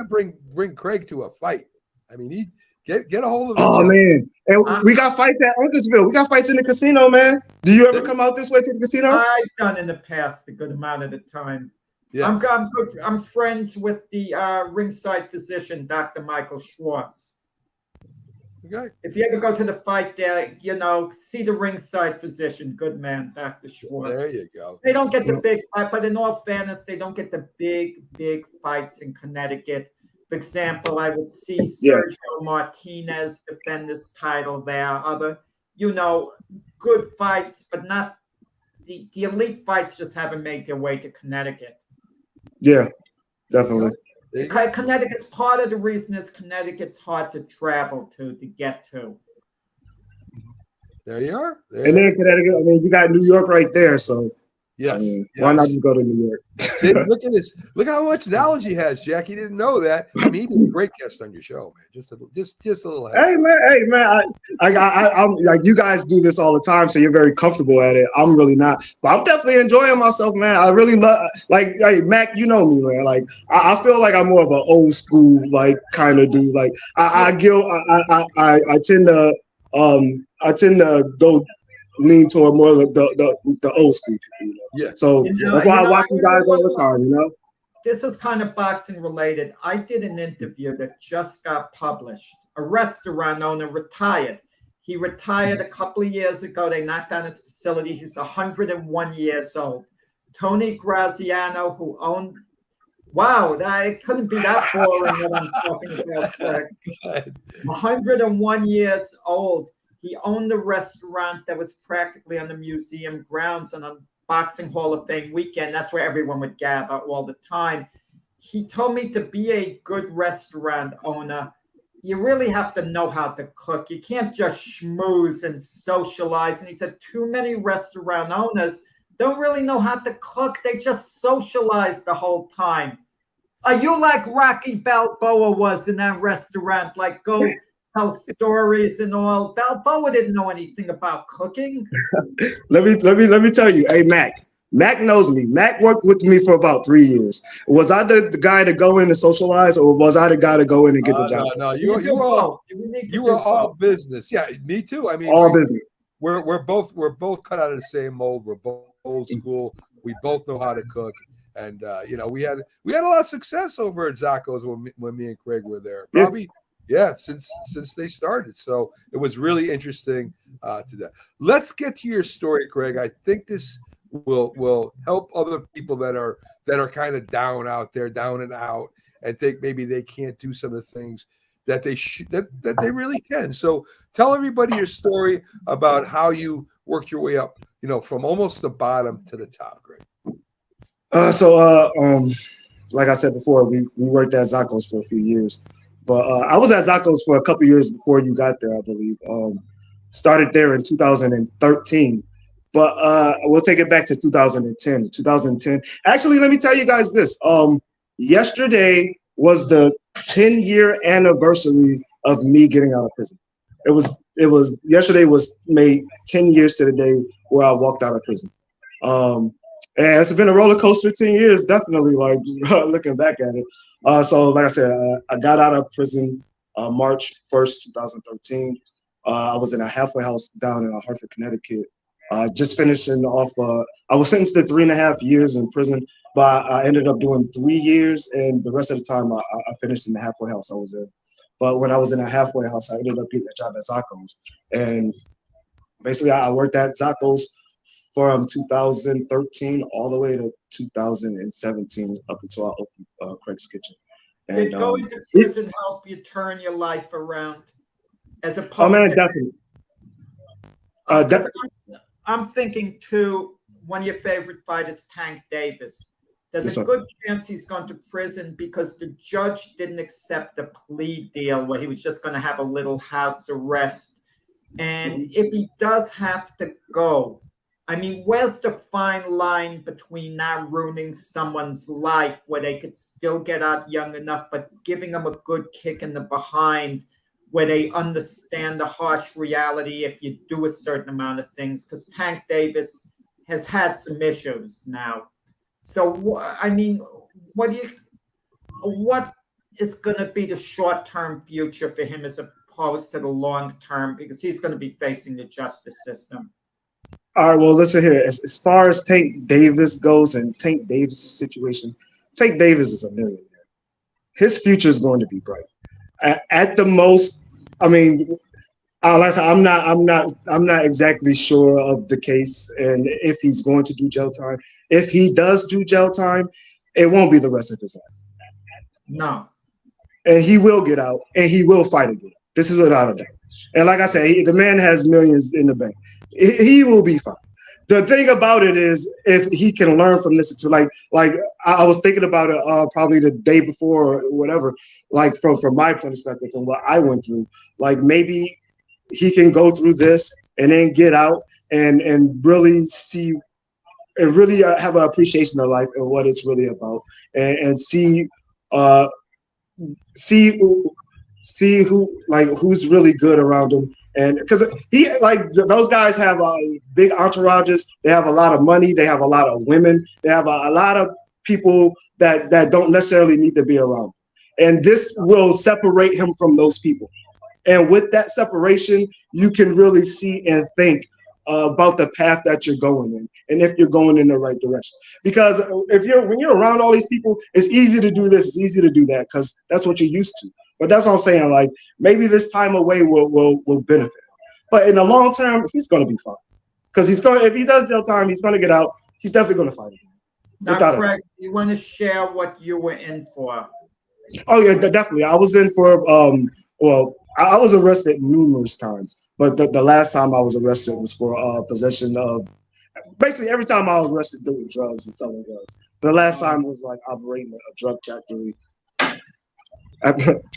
[SPEAKER 1] bring Craig to a fight. I mean, he get a hold of him.
[SPEAKER 8] Oh man, and we got fights at Uncasville. We got fights in the casino, man. Do you ever come out this way to the casino?
[SPEAKER 3] I've done in the past a good amount of the time. Yeah. I'm good. I'm friends with the ringside physician, Dr. Michael Schwartz.
[SPEAKER 1] Okay.
[SPEAKER 3] If you ever go to the fight there, see the ringside physician. Good man, Dr. Schwartz.
[SPEAKER 1] There you go.
[SPEAKER 3] They don't get the big fight, but in all fairness, they don't get the big fights in Connecticut. For example, I would see Sergio Martinez defend this title there. Other, good fights, but not the elite fights just haven't made their way to Connecticut.
[SPEAKER 8] Yeah, definitely.
[SPEAKER 3] Connecticut's part of the reason is Connecticut's hard to travel to get to.
[SPEAKER 1] There you are.
[SPEAKER 8] And then Connecticut, I mean, you got New York right there, so
[SPEAKER 1] yes.
[SPEAKER 8] I mean, why not just go to New York?
[SPEAKER 1] Look at this. Look how much knowledge he has, Jack. He didn't know that. I mean, he'd be a great guest on your show, man. Just a little.
[SPEAKER 8] Hey man. I'm like, you guys do this all the time, so you're very comfortable at it. I'm really not, but I'm definitely enjoying myself, man. I really love, hey Mac, you know me, man. Like I feel like I'm more of an old school kind of dude. Like I tend to go lean toward more of the old school people.
[SPEAKER 1] Yeah.
[SPEAKER 8] So that's why I watch you guys all the time.
[SPEAKER 3] This is kind of boxing related. I did an interview that just got published. A restaurant owner retired. He retired a couple of years ago. They knocked down his facility. He's 101 years old. Tony Graziano, who owned. Wow, it couldn't be that boring what I'm talking about. 101 years old. He owned a restaurant that was practically on the museum grounds and on Boxing Hall of Fame weekend. That's where everyone would gather all the time. He told me to be a good restaurant owner, you really have to know how to cook. You can't just schmooze and socialize. And he said too many restaurant owners don't really know how to cook. They just socialize the whole time. Are you like Rocky Balboa was in that restaurant? Like go tell stories and all. Balboa didn't know anything about cooking.
[SPEAKER 8] Let me tell you. Hey, Mac knows me. Mac worked with me for about 3 years. Was I the guy to go in and socialize, or was I the guy to go in and get the job?
[SPEAKER 1] No, you were all business. Yeah, me too. I mean,
[SPEAKER 8] all business.
[SPEAKER 1] We're both cut out of the same mold. We're both old school. We both know how to cook, and we had a lot of success over at Zacco's when me and Craig were there. Probably. Yeah, since they started. So it was really interesting to that. Let's get to your story, Craig. I think this will help other people that are kind of down out there, down and out, and think maybe they can't do some of the things that they that they really can. So tell everybody your story about how you worked your way up, from almost the bottom to the top, Craig.
[SPEAKER 8] Like I said before, we worked at Zacco's for a few years. But I was at Zacco's for a couple years before you got there, I believe. Started there in 2013. But we'll take it back to 2010. 2010. Actually, let me tell you guys this. Yesterday was the 10-year anniversary of me getting out of prison. Yesterday was made 10 years to the day where I walked out of prison. And it's been a roller coaster 10 years, definitely, looking back at it. So like I said, I got out of prison March 1st, 2013. I was in a halfway house down in Hartford, Connecticut. Just finishing off, I was sentenced to 3.5 years in prison, but I ended up doing 3 years, and the rest of the time I finished in the halfway house I was in. But when I was in a halfway house, I ended up getting a job at Zacco's. And basically I worked at Zacco's from 2013 all the way to 2017 up until I opened Craig's Kitchen. And,
[SPEAKER 3] did going to prison help you turn your life around? As opposed
[SPEAKER 8] definitely.
[SPEAKER 3] 'Cause I'm thinking too, one of your favorite fighters, Tank Davis. There's
[SPEAKER 8] Yes,
[SPEAKER 3] a
[SPEAKER 8] sir.
[SPEAKER 3] good chance he's going to prison because the judge didn't accept the plea deal where he was just going to have a little house arrest. And if he does have to go, I mean, where's the fine line between not ruining someone's life where they could still get out young enough, but giving them a good kick in the behind where they understand the harsh reality if you do a certain amount of things? Because Tank Davis has had some issues now. So, I mean, what is going to be the short-term future for him as opposed to the long-term? Because he's going to be facing the justice system.
[SPEAKER 8] All right, well, listen here. As far as Tank Davis goes and Tank Davis' situation, Tank Davis is a millionaire. His future is going to be bright. At the most, I mean, like I said, I'm not exactly sure of the case and if he's going to do jail time. If he does do jail time, it won't be the rest of his life.
[SPEAKER 3] No.
[SPEAKER 8] And he will get out and he will fight again. This is without a doubt. And like I said, the man has millions in the bank. He will be fine. The thing about it is, if he can learn from this, like I was thinking about it probably the day before or whatever, like from my perspective, from what I went through, like maybe he can go through this and then get out and really see and really have an appreciation of life and what it's really about, and see who, like, who's really good around him. And because he, like, those guys have big entourages, they have a lot of money, they have a lot of women, they have a lot of people that don't necessarily need to be around. And this will separate him from those people. And with that separation, you can really see and think about the path that you're going in, and if you're going in the right direction. Because when you're around all these people, it's easy to do this, it's easy to do that, because that's what you're used to. But that's what I'm saying. Like, maybe this time away will benefit him. But in the long term, he's going to be fine. Because if he does jail time, he's going to get out. He's definitely going to fight again.
[SPEAKER 3] Now, Craig, you want to share what you were in for?
[SPEAKER 8] Oh yeah, definitely. I was in for I was arrested numerous times, but the last time I was arrested was for possession of. Basically, every time I was arrested doing drugs and selling drugs. The last time was like operating a drug factory.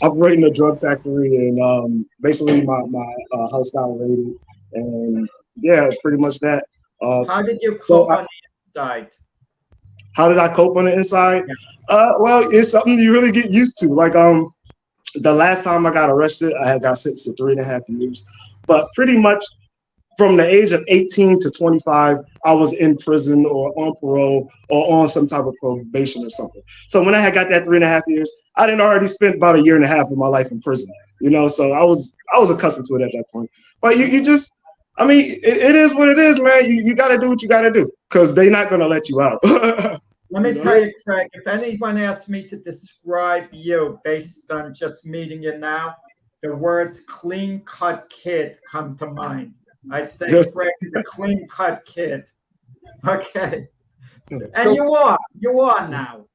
[SPEAKER 8] Operating a drug factory, and basically my house got raided, and yeah, pretty much that.
[SPEAKER 3] How did you cope on the inside?
[SPEAKER 8] How did I cope on the inside? Well, it's something you really get used to. Like the last time I got arrested, I had got sentenced to 3.5 years, but pretty much from the age of 18 to 25, I was in prison or on parole or on some type of probation or something. So when I had got that 3.5 years, I didn't already spent about 1.5 years of my life in prison, so I was accustomed to it at that point. But you just, I mean, it is what it is, man. You got to do what you got to do, because they're not going to let you out.
[SPEAKER 3] Let me tell you, Craig, if anyone asked me to describe you based on just meeting you now, the words clean-cut kid come to mind. I'd say Craig is a clean-cut kid. Okay. And you are now.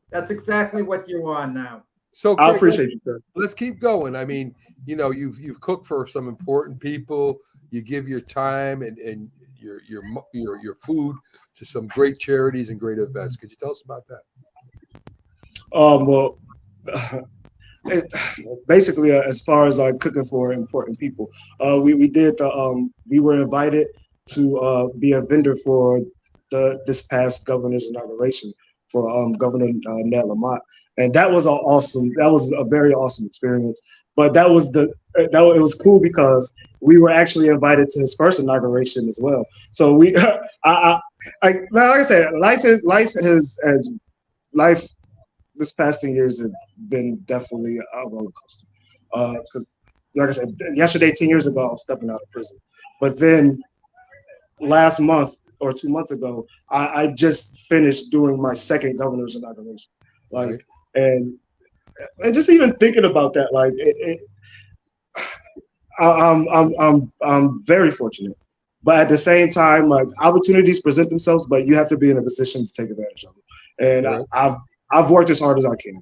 [SPEAKER 3] That's exactly what you are now.
[SPEAKER 1] So
[SPEAKER 8] I appreciate you, sir.
[SPEAKER 1] Let's keep going. I mean, you've cooked for some important people. You give your time and your food to some great charities and great events. Could you tell us about that?
[SPEAKER 8] Well, basically, as far as cooking for important people, we were invited to be a vendor for this past governor's inauguration for Governor Ned Lamont, and that was a very awesome experience. But it was cool because we were actually invited to his first inauguration as well. So we, like I said, life this past 10 years have been definitely a roller coaster. Because, like I said, yesterday, 10 years ago, I was stepping out of prison. But then last month or 2 months ago, I just finished doing my second governor's inauguration. And just even thinking about that, I'm very fortunate. But at the same time, opportunities present themselves, but you have to be in a position to take advantage of them. And I've worked as hard as I can.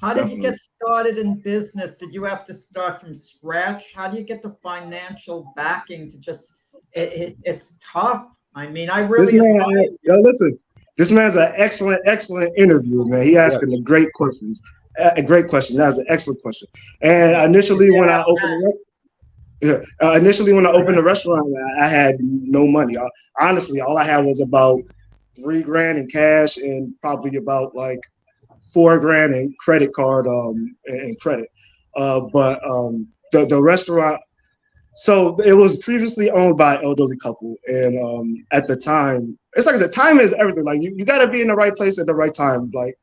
[SPEAKER 3] How did you get started in business? Did you have to start from scratch? How do you get the financial backing to just it's tough. I mean, I
[SPEAKER 8] This
[SPEAKER 3] really
[SPEAKER 8] man, listen. This man's an excellent interviewer, man. He asking the great questions. A great question. That's an excellent question. And initially, when I opened the restaurant, I had no money. Honestly, all I had was about $3,000 in cash and probably about like $4,000 in credit card and credit. But the restaurant. So it was previously owned by an elderly couple, and at the time, it's like I said, time is everything. Like you got to be in the right place at the right time. Like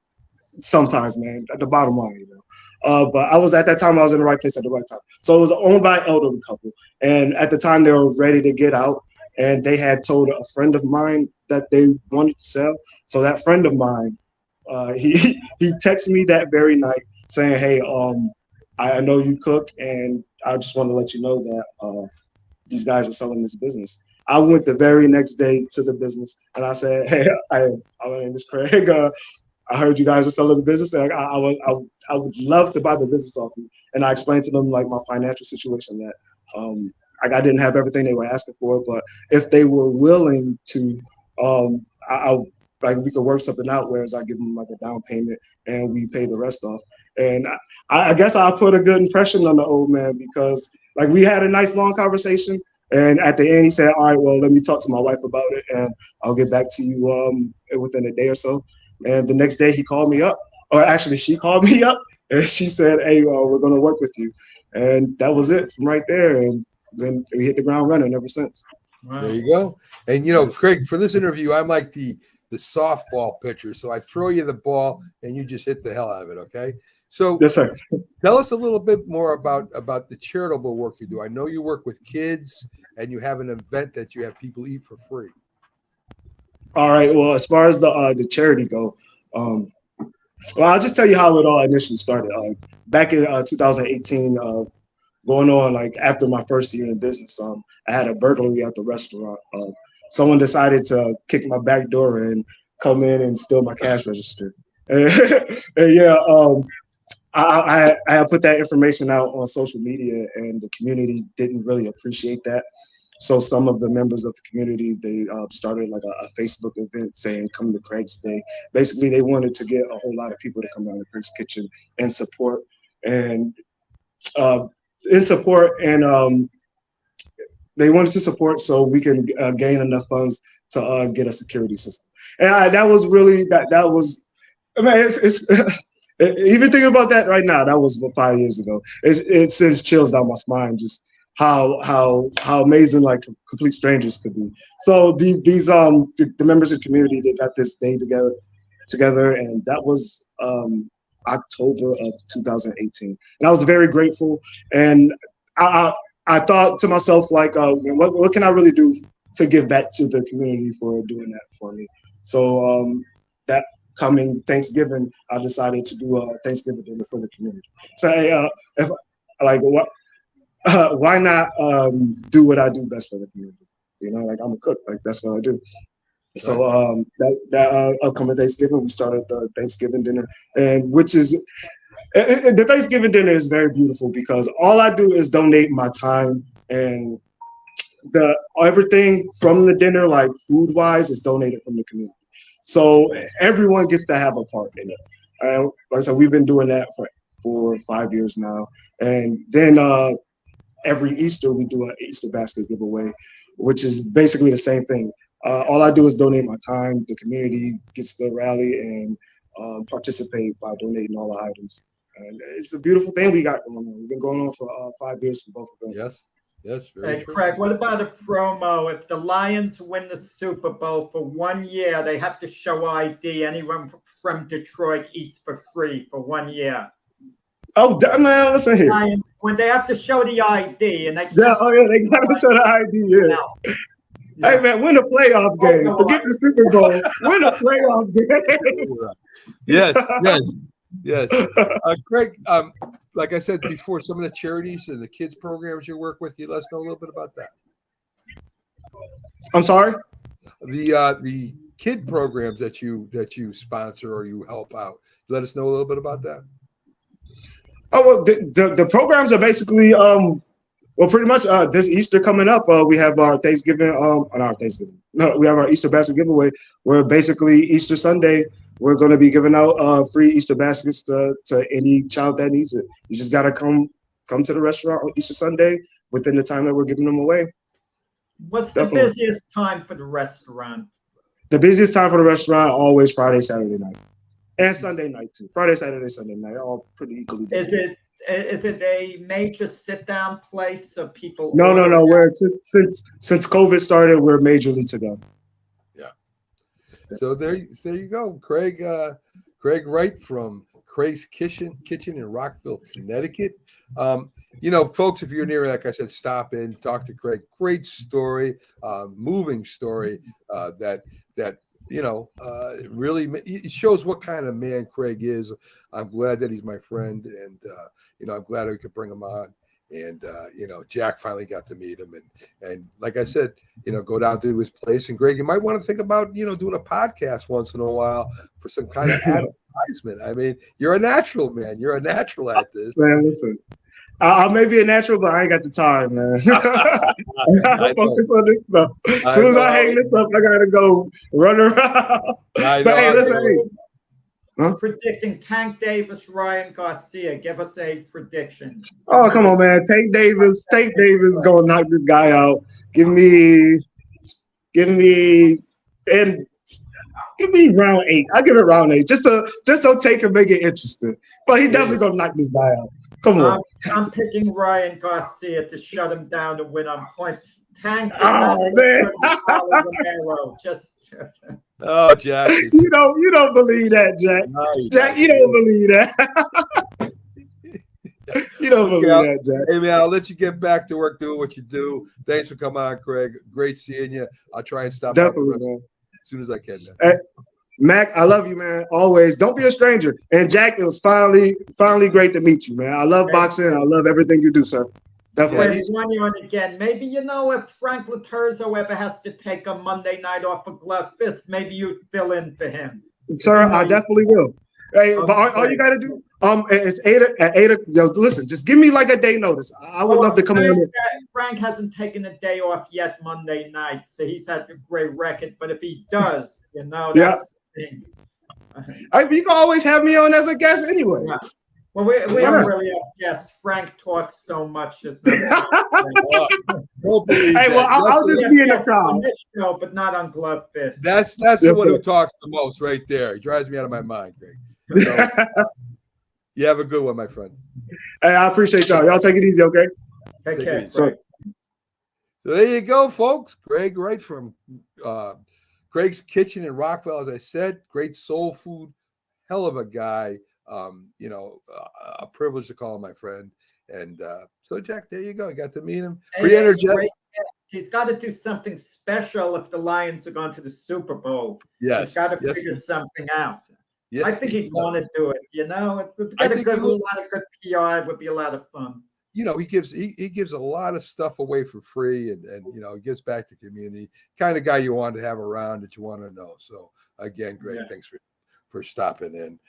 [SPEAKER 8] sometimes, man, at the bottom line, you know. But I was at that time, I was in the right place at the right time. So it was owned by an elderly couple, and at the time they were ready to get out, and they had told a friend of mine that they wanted to sell. So that friend of mine, he texted me that very night saying, "Hey, I know you cook, and I just want to let you know that these guys are selling this business." I went the very next day to the business, and I said, "Hey, my name is Craig. I heard you guys were selling the business, and I would love to buy the business off you." And I explained to them like my financial situation, that I didn't have everything they were asking for, but if they were willing to, like we could work something out, whereas I give them like a down payment and we pay the rest off. And I guess I put a good impression on the old man, because like we had a nice long conversation, and at the end he said, "All right, well, let me talk to my wife about it, and I'll get back to you within a day or so." And the next day he called me up, or actually she called me up, and she said, "Hey, we're going to work with you." And that was it from right there. And then we hit the ground running ever since.
[SPEAKER 3] Wow.
[SPEAKER 1] There you go. And, Craig, for this interview, I'm like the softball pitcher. So I throw you the ball and you just hit the hell out of it. Okay. So
[SPEAKER 8] yes, sir.
[SPEAKER 1] Tell us a little bit more about the charitable work you do. I know you work with kids and you have an event that you have people eat for free.
[SPEAKER 8] All right. Well, as far as the charity go, well, I'll just tell you how it all initially started. Back in 2018, going on like after my first year in business, I had a burglary at the restaurant. Someone decided to kick my back door and come in and steal my cash register. And yeah, I put that information out on social media, and the community didn't really appreciate that. So some of the members of the community, they started like a Facebook event saying, "Come to Craig's Day." Basically, they wanted to get a whole lot of people to come down to Craig's Kitchen and support, they wanted to support so we can gain enough funds to get a security system. And that was really that was. I mean, it's even thinking about that right now. That was 5 years ago. It sends chills down my spine. Just how amazing like complete strangers could be. So the members of the community, they got this day together, and that was October of 2018, and I was very grateful. And I thought to myself, like, what can I really do to give back to the community for doing that for me? So that coming Thanksgiving, I decided to do a Thanksgiving dinner for the community. So if like what. Why not do what I do best for the community? Like I'm a cook, like that's what I do. So that upcoming Thanksgiving, we started the Thanksgiving dinner, and which is the Thanksgiving dinner is very beautiful because all I do is donate my time, and everything from the dinner, like food wise, is donated from the community. So everyone gets to have a part in it. Like I said, we've been doing that for 5 years now, and then. Every Easter, we do an Easter basket giveaway, which is basically the same thing. All I do is donate my time. The community gets to rally and participate by donating all the items. And it's a beautiful thing we got going on. We've been going on for 5 years for both events.
[SPEAKER 1] Yes, very
[SPEAKER 3] Hey,
[SPEAKER 1] true.
[SPEAKER 3] Craig, what about a promo? If the Lions win the Super Bowl for 1 year, they have to show ID. Anyone from Detroit eats for free for 1 year.
[SPEAKER 8] Oh, man, listen here.
[SPEAKER 3] When they have to show the ID, and they
[SPEAKER 8] they gotta show the ID. Yeah. Hey man, win a playoff game. Forget the Super Bowl. Win a playoff
[SPEAKER 1] game. Yes. Craig, like I said before, some of the charities and the kids programs you work with, can you let us know a little bit about that?
[SPEAKER 8] I'm sorry.
[SPEAKER 1] The kid programs that you sponsor or you help out. Let us know a little bit about that.
[SPEAKER 8] Oh, well, the programs are basically Well, pretty much this Easter coming up, we have our Thanksgiving, not Thanksgiving. No, we have our Easter basket giveaway, where basically Easter Sunday, we're going to be giving out free Easter baskets to any child that needs it. You just got to come to the restaurant on Easter Sunday within the time that we're giving them away.
[SPEAKER 3] What's
[SPEAKER 8] Definitely.
[SPEAKER 3] the busiest time for the restaurant?
[SPEAKER 8] The busiest time for the restaurant, always Friday, Saturday night. And Sunday night, too. Friday, Saturday, Sunday night, all pretty equally busy.
[SPEAKER 3] Is it a major sit-down place so people?
[SPEAKER 8] No. We're since COVID started, we're majorly to go.
[SPEAKER 1] Yeah. So there you go, Craig. Craig Wright from Craig's Kitchen in Rockville, Connecticut. Folks, if you're near, like I said, stop in, talk to Craig. Great story, moving story. That really it shows what kind of man Craig is. I'm glad that he's my friend, and I'm glad we could bring him on. And Jack finally got to meet him, and like I said, go down to his place. And Greg, you might want to think about doing a podcast once in a while for some kind of advertisement. I mean, you're a natural, man. You're a natural at this.
[SPEAKER 8] Man, listen. I may be a natural, but I ain't got the time, man. I gotta focus on this stuff. As soon as I hang this up, I gotta go run around. But hey, listen,
[SPEAKER 3] predicting Tank Davis, Ryan Garcia. Give us a prediction.
[SPEAKER 8] Oh, come on, man. Tank Davis gonna knock this guy out. Give me round 8. I'll give it round 8. Just so Tank can make it interesting. But he definitely gonna knock this guy out. Come on.
[SPEAKER 3] I'm picking Ryan Garcia to shut him down and win on points. Tank.
[SPEAKER 8] Oh man.
[SPEAKER 1] Oh, Jack.
[SPEAKER 8] You don't believe that, Jack. No, Jack, you don't believe that. You don't believe that, Jack.
[SPEAKER 1] Hey, man, I'll let you get back to work doing what you do. Thanks for coming on, Craig. Great seeing you. I'll try and stop
[SPEAKER 8] definitely, man.
[SPEAKER 1] As soon as I can.
[SPEAKER 8] Hey, Mac, I love you, man. Always. Don't be a stranger. And Jack, it was finally great to meet you, man. I love boxing. I love everything you do, sir. Definitely.
[SPEAKER 3] He's one on again. Maybe if Frank Laterzo ever has to take a Monday night off a glove fist, maybe you fill in for him.
[SPEAKER 8] Sir, I definitely will. Hey, but all you gotta do, it's 8 at 8. Yo, listen, just give me like a day notice. I would love to come in.
[SPEAKER 3] Frank hasn't taken a day off yet Monday night, so he's had a great record. But if he does, that's the thing.
[SPEAKER 8] You can always have me on as a guest anyway.
[SPEAKER 3] Yeah. Well, we don't really have guests. Frank talks so much. Hey,
[SPEAKER 8] well, I'll just be in the crowd.
[SPEAKER 3] On this show, but not on Glove Fist.
[SPEAKER 1] That's the one who talks the most right there. He drives me out of my mind, Greg. So, you have a good one, my friend.
[SPEAKER 8] Hey, I appreciate y'all. Y'all take it easy, okay?
[SPEAKER 3] Take care.
[SPEAKER 1] So there you go, folks. Craig Wright from Craig's Kitchen in Rockville. As I said, great soul food, hell of a guy. A privilege to call him my friend. And so, Jack, there you go. You got to meet him. Pretty energetic.
[SPEAKER 3] He's got to do something special if the Lions are going to the Super Bowl.
[SPEAKER 1] Yes.
[SPEAKER 3] He's got to figure something out.
[SPEAKER 1] Yes,
[SPEAKER 3] I think he'd want to do it. It would get a lot of good PR. It would be a lot of fun.
[SPEAKER 1] He gives a lot of stuff away for free, and he gives back to the community. Kind of guy you want to have around that you want to know. So again, Greg, thanks for stopping in.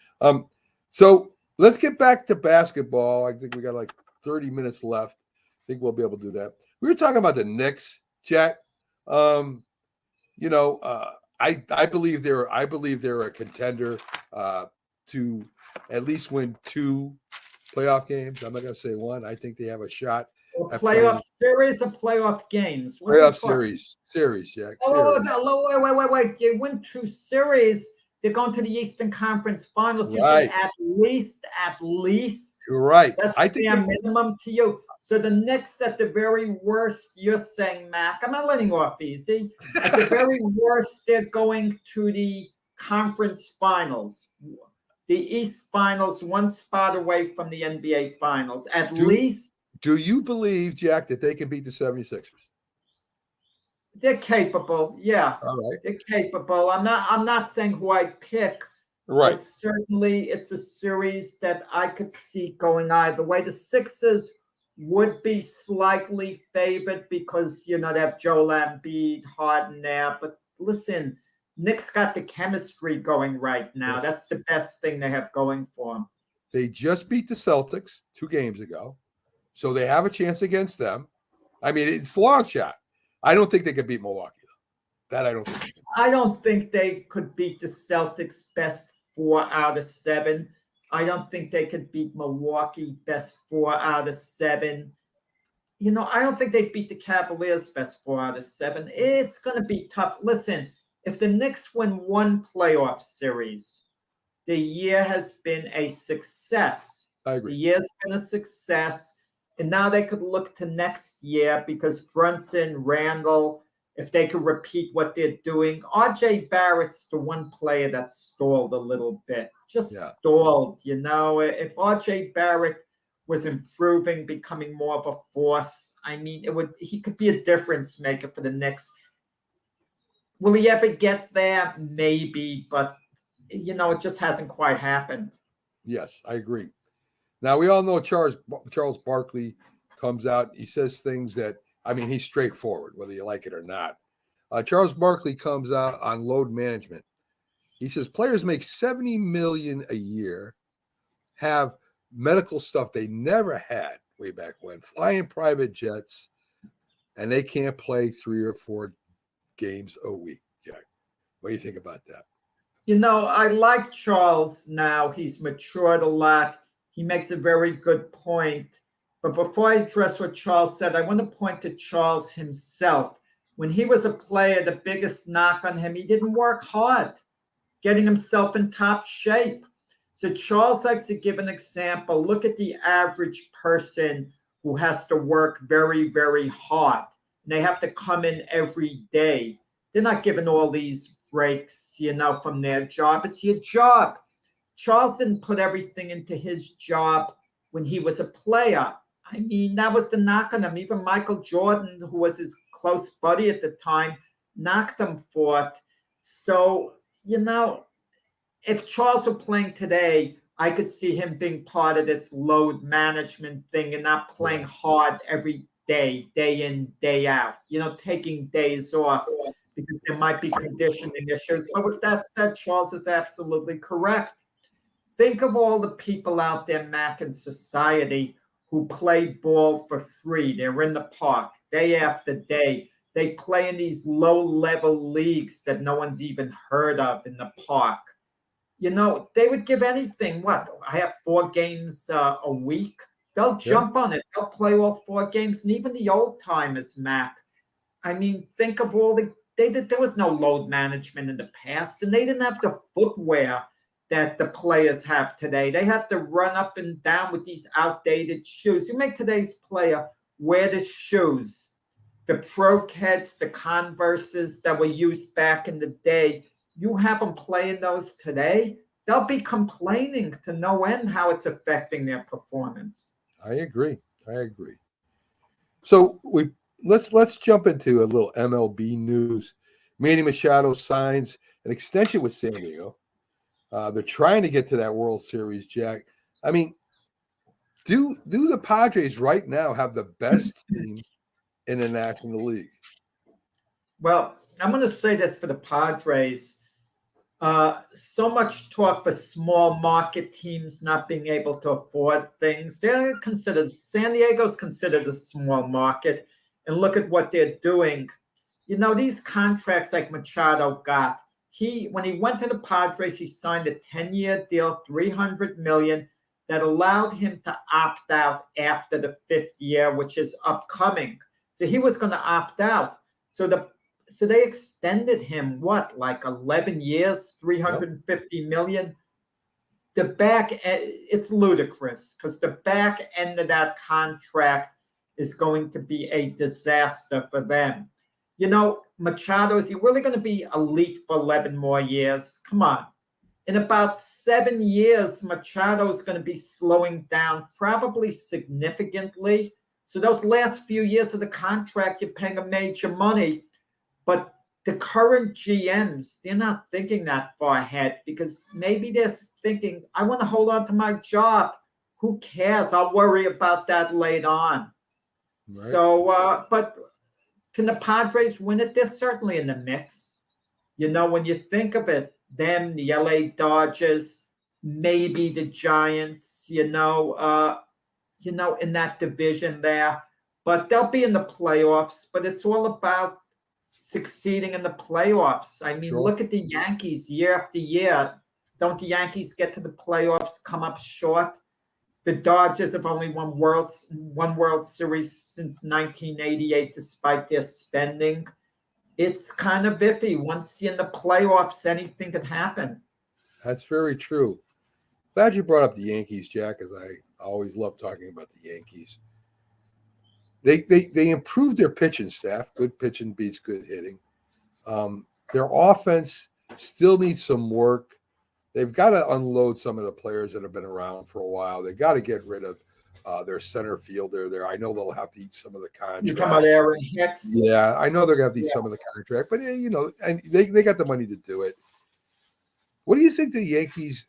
[SPEAKER 1] So let's get back to basketball. I think we got like 30 minutes left. I think we'll be able to do that. We were talking about the Knicks, Jack. I believe they're a contender to at least win 2 playoff games. I'm not going to say 1. I think they have a shot.
[SPEAKER 3] Playoff series or playoff games?
[SPEAKER 1] Playoff series, Jack.
[SPEAKER 3] Oh, wait. You win 2 series. They're going to the Eastern Conference Finals. You said at least.
[SPEAKER 1] You're right.
[SPEAKER 3] That's the minimum to you. So the Knicks, at the very worst, you're saying, Mac, I'm not letting off easy. At the very worst, they're going to the conference finals. The East Finals, 1 spot away from the NBA Finals. At least.
[SPEAKER 1] Do you believe, Jack, that they can beat the 76ers?
[SPEAKER 3] They're capable, yeah.
[SPEAKER 1] All right.
[SPEAKER 3] They're capable. I'm not saying who I pick.
[SPEAKER 1] Right.
[SPEAKER 3] But certainly it's a series that I could see going either way. The Sixers would be slightly favored because, they have Joel Embiid, Harden there. But listen, Knicks got the chemistry going right now.
[SPEAKER 1] Yes.
[SPEAKER 3] That's the best thing they have going for them.
[SPEAKER 1] They just beat the Celtics 2 games ago. So they have a chance against them. I mean, it's a long shot. I don't think they could beat Milwaukee, though. That I don't think.
[SPEAKER 3] I don't think they could beat the Celtics best 4 out of 7. I don't think they could beat Milwaukee best 4 out of 7. I don't think they beat the Cavaliers best 4 out of 7. It's going to be tough. Listen, if the Knicks win one playoff series, the year has been a success.
[SPEAKER 1] I agree.
[SPEAKER 3] The year's been a success. And now they could look to next year because Brunson, Randall, if they could repeat what they're doing. RJ Barrett's the one player that stalled a little bit. Stalled, If RJ Barrett was improving, becoming more of a force, I mean, he could be a difference maker for the Knicks. Will he ever get there? Maybe, but it just hasn't quite happened.
[SPEAKER 1] Yes, I agree. Now, we all know Charles Barkley comes out. He says things that, I mean, he's straightforward, whether you like it or not. Charles Barkley comes out on load management. He says players make $70 million a year, have medical stuff they never had way back when, flying private jets, and they can't play 3 or 4 games a week. Jack, what do you think about that?
[SPEAKER 3] I like Charles now. He's matured a lot. He makes a very good point. But before I address what Charles said, I want to point to Charles himself. When he was a player, the biggest knock on him, he didn't work hard, getting himself in top shape. So Charles likes to give an example. Look at the average person who has to work very, very hard. And they have to come in every day. They're not given all these breaks, from their job. It's your job. Charles didn't put everything into his job when he was a player. I mean, that was the knock on him. Even Michael Jordan, who was his close buddy at the time, knocked him for it. So, if Charles were playing today, I could see him being part of this load management thing and not playing hard every day, day in, day out, taking days off because there might be conditioning issues. But with that said, Charles is absolutely correct. Think of all the people out there, Mac, in society who play ball for free. They're in the park day after day. They play in these low-level leagues that no one's even heard of in the park. They would give anything. What? I have 4 games a week. They'll jump on it. They'll play all 4 games. And even the old-timers, Mac. I mean, think of all there was no load management in the past, and they didn't have the footwear that the players have today. They have to run up and down with these outdated shoes. You make today's player wear the shoes, the Pro-Keds, the Converses that were used back in the day. You have them playing those today, they'll be complaining to no end how it's affecting their performance.
[SPEAKER 1] I agree. So let's jump into a little MLB news. Manny Machado signs an extension with San Diego. They're trying to get to that World Series, Jack. I mean, do the Padres right now have the best team in the National League?
[SPEAKER 3] Well, I'm going to say this for the Padres. So much talk for small market teams not being able to afford things. San Diego's considered a small market. And look at what they're doing. These contracts like Machado got, when he went to the Padres, he signed a 10-year deal, $300 million, that allowed him to opt out after the 5th year, which is upcoming. So he was going to opt out. So they extended him, like 11 years, $350 million. It's ludicrous because the back end of that contract is going to be a disaster for them. Machado, is he really going to be elite for 11 more years? Come on. In about 7 years, Machado is going to be slowing down probably significantly. So those last few years of the contract, you're paying him major money. But the current GMs, they're not thinking that far ahead because maybe they're thinking, I want to hold on to my job. Who cares? I'll worry about that later on. Right. So, but can the Padres win it? They're certainly in the mix. When you think of it, them, the LA Dodgers, maybe the Giants, in that division there. but they'll be in the playoffs. But it's all about succeeding in the playoffs. I mean,
[SPEAKER 1] Sure.
[SPEAKER 3] look at the Yankees year after year. Don't the Yankees get to the playoffs, come up short? The Dodgers have only won World Series since 1988, despite their spending. It's kind of iffy. Once you're in the playoffs, anything could happen.
[SPEAKER 1] That's very true. Glad you brought up the Yankees, Jack, as I always love talking about the Yankees. They improved their pitching staff. Good pitching beats good hitting. Their offense still needs some work. They've got to unload some of the players that have been around for a while. They got to get rid of their center fielder there. I know they'll have to eat some of the contract.
[SPEAKER 3] You're talking about Aaron Hicks?
[SPEAKER 1] Yeah, I know they're going to have to eat some of the contract, but and they got the money to do it. What do you think the Yankees'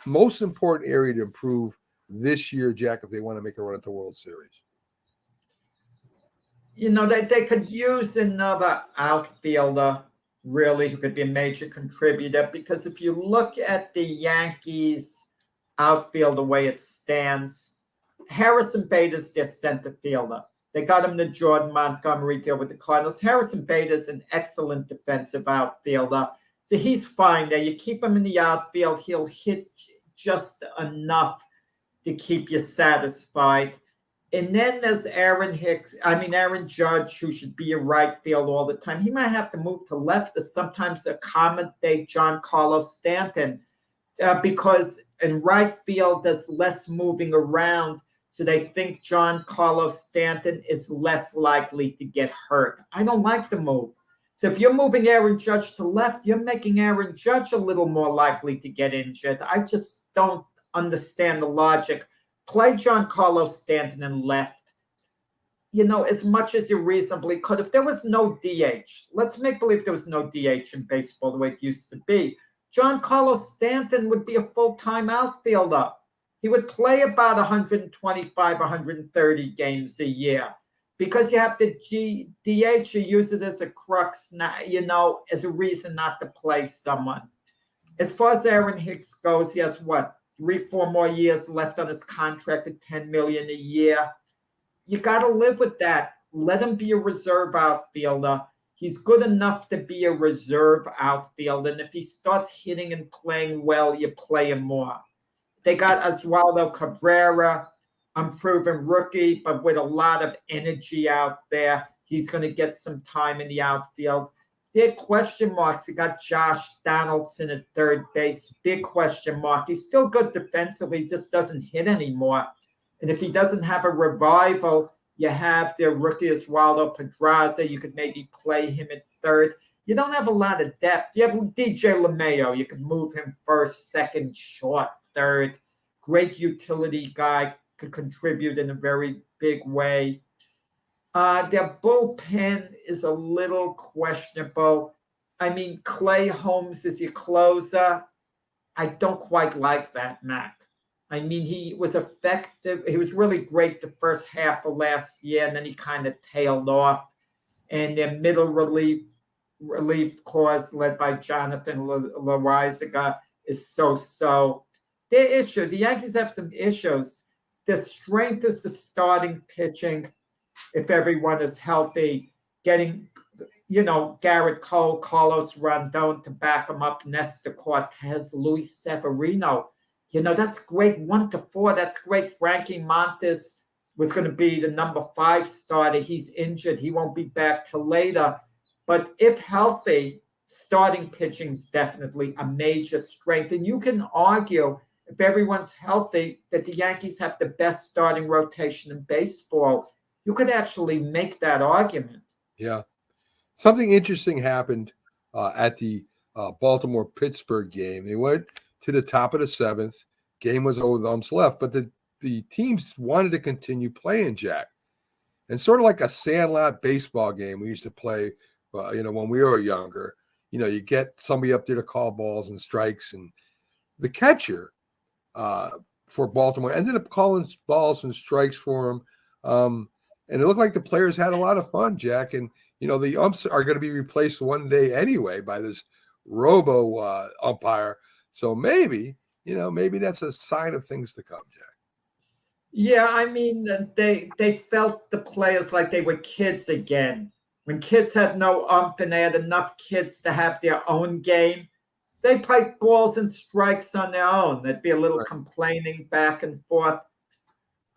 [SPEAKER 1] most important area to improve this year, Jack, if they want to make a run at the World Series?
[SPEAKER 3] They could use another outfielder, really, who could be a major contributor, because if you look at the Yankees outfield the way it stands, Harrison Bader's their center fielder. They got him to Jordan Montgomery deal with the Cardinals. Harrison Bader's an excellent defensive outfielder, so he's fine there. You keep him in the outfield, he'll hit just enough to keep you satisfied. And then there's Aaron Judge, who should be in right field all the time. He might have to move to left to sometimes accommodate Giancarlo Stanton because in right field, there's less moving around. So they think Giancarlo Stanton is less likely to get hurt. I don't like the move. So if you're moving Aaron Judge to left, you're making Aaron Judge a little more likely to get injured. I just don't understand the logic. Play Giancarlo Stanton in left, as much as you reasonably could. If there was no DH, let's make believe there was no DH in baseball the way it used to be. Giancarlo Stanton would be a full-time outfielder. He would play about 125, 130 games a year. Because you have the DH, you use it as a crux, as a reason not to play someone. As far as Aaron Hicks goes, he has 3-4 more years left on his contract at $10 million a year. You got to live with that. Let him be a reserve outfielder. He's good enough to be a reserve outfielder. And if he starts hitting and playing well, you play him more. They got Oswaldo Cabrera, unproven rookie, but with a lot of energy out there. He's going to get some time in the outfield. Big question marks. You got Josh Donaldson at third base. Big question mark. He's still good defensively, just doesn't hit anymore. And if he doesn't have a revival, you have their rookie Oswaldo Pedraza. You could maybe play him at third. You don't have a lot of depth. You have DJ LeMayo. You could move him first, second, short, third. Great utility guy, could contribute in a very big way. Their bullpen is a little questionable. I mean, Clay Holmes is your closer. I don't quite like that, Mac. I mean, he was effective. He was really great the first half of last year, and then he kind of tailed off. And their middle relief corps, led by Jonathan Loaizaga, is so-so. Their issue, the Yankees have some issues. The strength is the starting pitching. If everyone is healthy, getting, Garrett Cole, Carlos Rondon to back him up, Nestor Cortez, Luis Severino. That's great. 1-4, that's great. Frankie Montes was going to be the number 5 starter. He's injured. He won't be back till later. But if healthy, starting pitching is definitely a major strength. And you can argue, if everyone's healthy, that the Yankees have the best starting rotation in baseball. You could actually make that argument.
[SPEAKER 1] Yeah. Something interesting happened at the Baltimore-Pittsburgh game. They went to the top of the 7th. Game was over the umps left, but the teams wanted to continue playing, Jack. And sort of like a sandlot baseball game we used to play, when we were younger. You get somebody up there to call balls and strikes, and the catcher for Baltimore ended up calling balls and strikes for him. And it looked like the players had a lot of fun, Jack. And, the umps are going to be replaced one day anyway by this robo umpire. So maybe that's a sign of things to come, Jack.
[SPEAKER 3] Yeah, I mean, they felt the players like they were kids again. When kids had no ump and they had enough kids to have their own game, they played balls and strikes on their own. There'd be a little
[SPEAKER 1] Right.
[SPEAKER 3] complaining back and forth.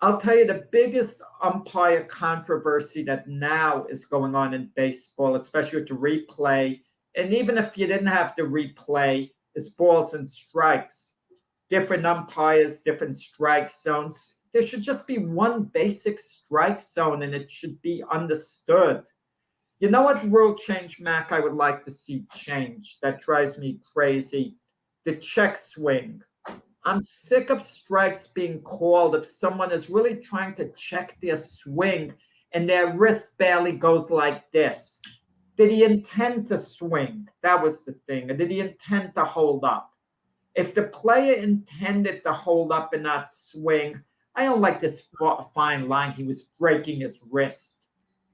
[SPEAKER 3] I'll tell you the biggest umpire controversy that now is going on in baseball, especially with the replay, and even if you didn't have the replay, is balls and strikes. Different umpires, different strike zones. There should just be one basic strike zone and it should be understood. You know what rule change, Mac, I would like to see change that drives me crazy? The check swing. I'm sick of strikes being called if someone is really trying to check their swing and their wrist barely goes like this. Did he intend to swing? That was the thing. Or did he intend to hold up? If the player intended to hold up and not swing, I don't like this fine line. He was breaking his wrist.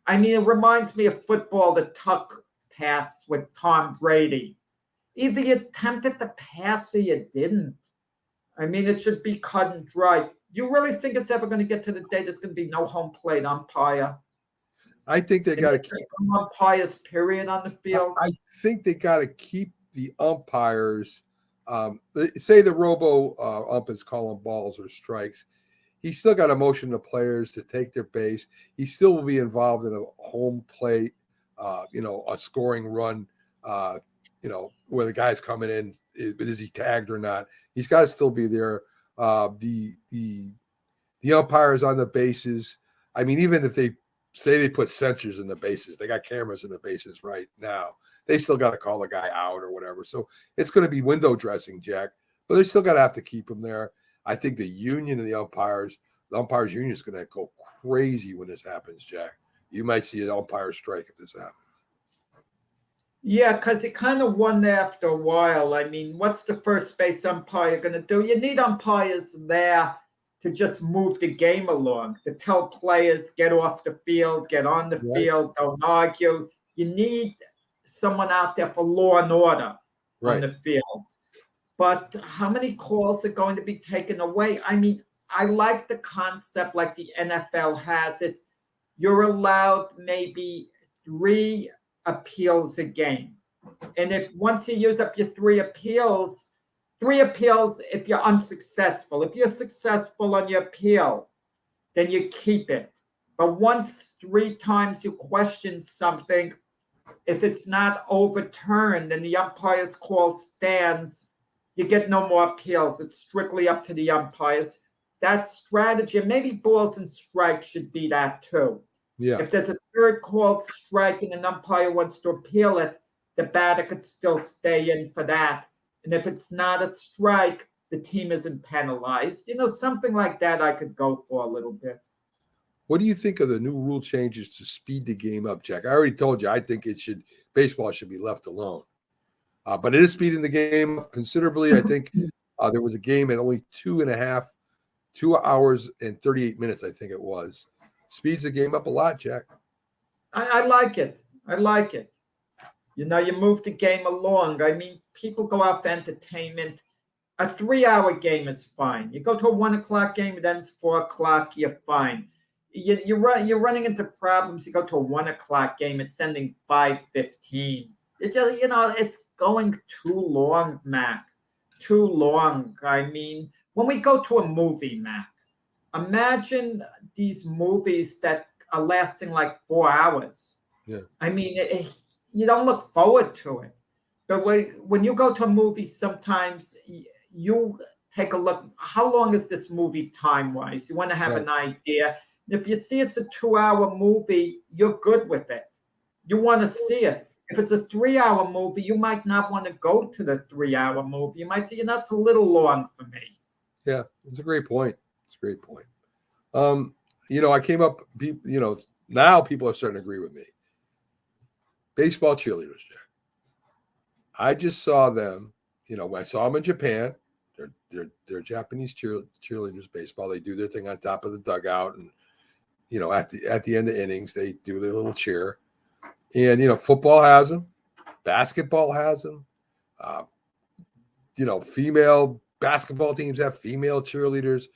[SPEAKER 3] I mean, it reminds me of football, the tuck pass with Tom Brady. Either you attempted to pass or you didn't. I mean, it should be cut and dry. You really think it's ever going to get to the day there's going to be no home plate umpire?
[SPEAKER 1] I think they got to keep
[SPEAKER 3] umpires, period, on the field.
[SPEAKER 1] I think they got to keep the umpires. Say the robo ump is calling balls or strikes. He's still got to motion the players to take their base. He still will be involved in a home plate, a scoring run, where the guy's coming in. Is he tagged or not? He's got to still be there. The umpires on the bases. I mean, even if they say they put sensors in the bases, they got cameras in the bases right now. They still got to call the guy out or whatever. So it's going to be window dressing, Jack. But they still got to have to keep him there. I think the union and the umpires union is going to go crazy when this happens, Jack. You might see an umpire strike if this happens.
[SPEAKER 3] Yeah, because it kind of won after a while. I mean, what's the first base umpire going to do? You need umpires there to just move the game along, to tell players, get off the field, get on the field, don't argue. You need someone out there for law and order on the field. But how many calls are going to be taken away? I mean, I like the concept like the NFL has it. You're allowed maybe 3 appeals a game. And if once you use up your 3 appeals if you're unsuccessful. If you're successful on your appeal, then you keep it. But once 3 times you question something, if it's not overturned and the umpire's call stands, you get no more appeals. It's strictly up to the umpires. That strategy, maybe balls and strikes should be that too.
[SPEAKER 1] Yeah.
[SPEAKER 3] If there's a third called strike and an umpire wants to appeal it, the batter could still stay in for that. And if it's not a strike, the team isn't penalized. Something like that I could go for a little bit.
[SPEAKER 1] What do you think of the new rule changes to speed the game up, Jack? I already told you I think baseball should be left alone. But it is speeding the game up considerably. I think there was a game at only 2 hours and 38 minutes, I think it was. Speeds the game up a lot, Jack.
[SPEAKER 3] I like it. I like it. You move the game along. I mean, people go out for entertainment. A 3-hour game is fine. You go to a 1 o'clock game, then it's 4 o'clock, you're fine. You're running into problems. You go to a 1 o'clock game, it's ending 5:15. It's just, it's going too long, Mac. Too long. I mean, when we go to a movie, Mac, imagine these movies that are lasting like 4 hours.
[SPEAKER 1] Yeah.
[SPEAKER 3] I mean, you don't look forward to it. But when you go to a movie, sometimes you take a look. How long is this movie time-wise? You want to have an idea. If you see it's a 2-hour movie, you're good with it. You want to see it. If it's a 3-hour movie, you might not want to go to the 3-hour movie. You might say, that's a little long for me.
[SPEAKER 1] Yeah, it's a great point. It's a great point. I came up, now people are starting to agree with me. Baseball cheerleaders, Jack. I just saw them, I saw them in Japan. They're Japanese cheerleaders, baseball. They do their thing on top of the dugout. And, at the end of innings, they do their little cheer. And, football has them. Basketball has them. Female basketball teams have female cheerleaders.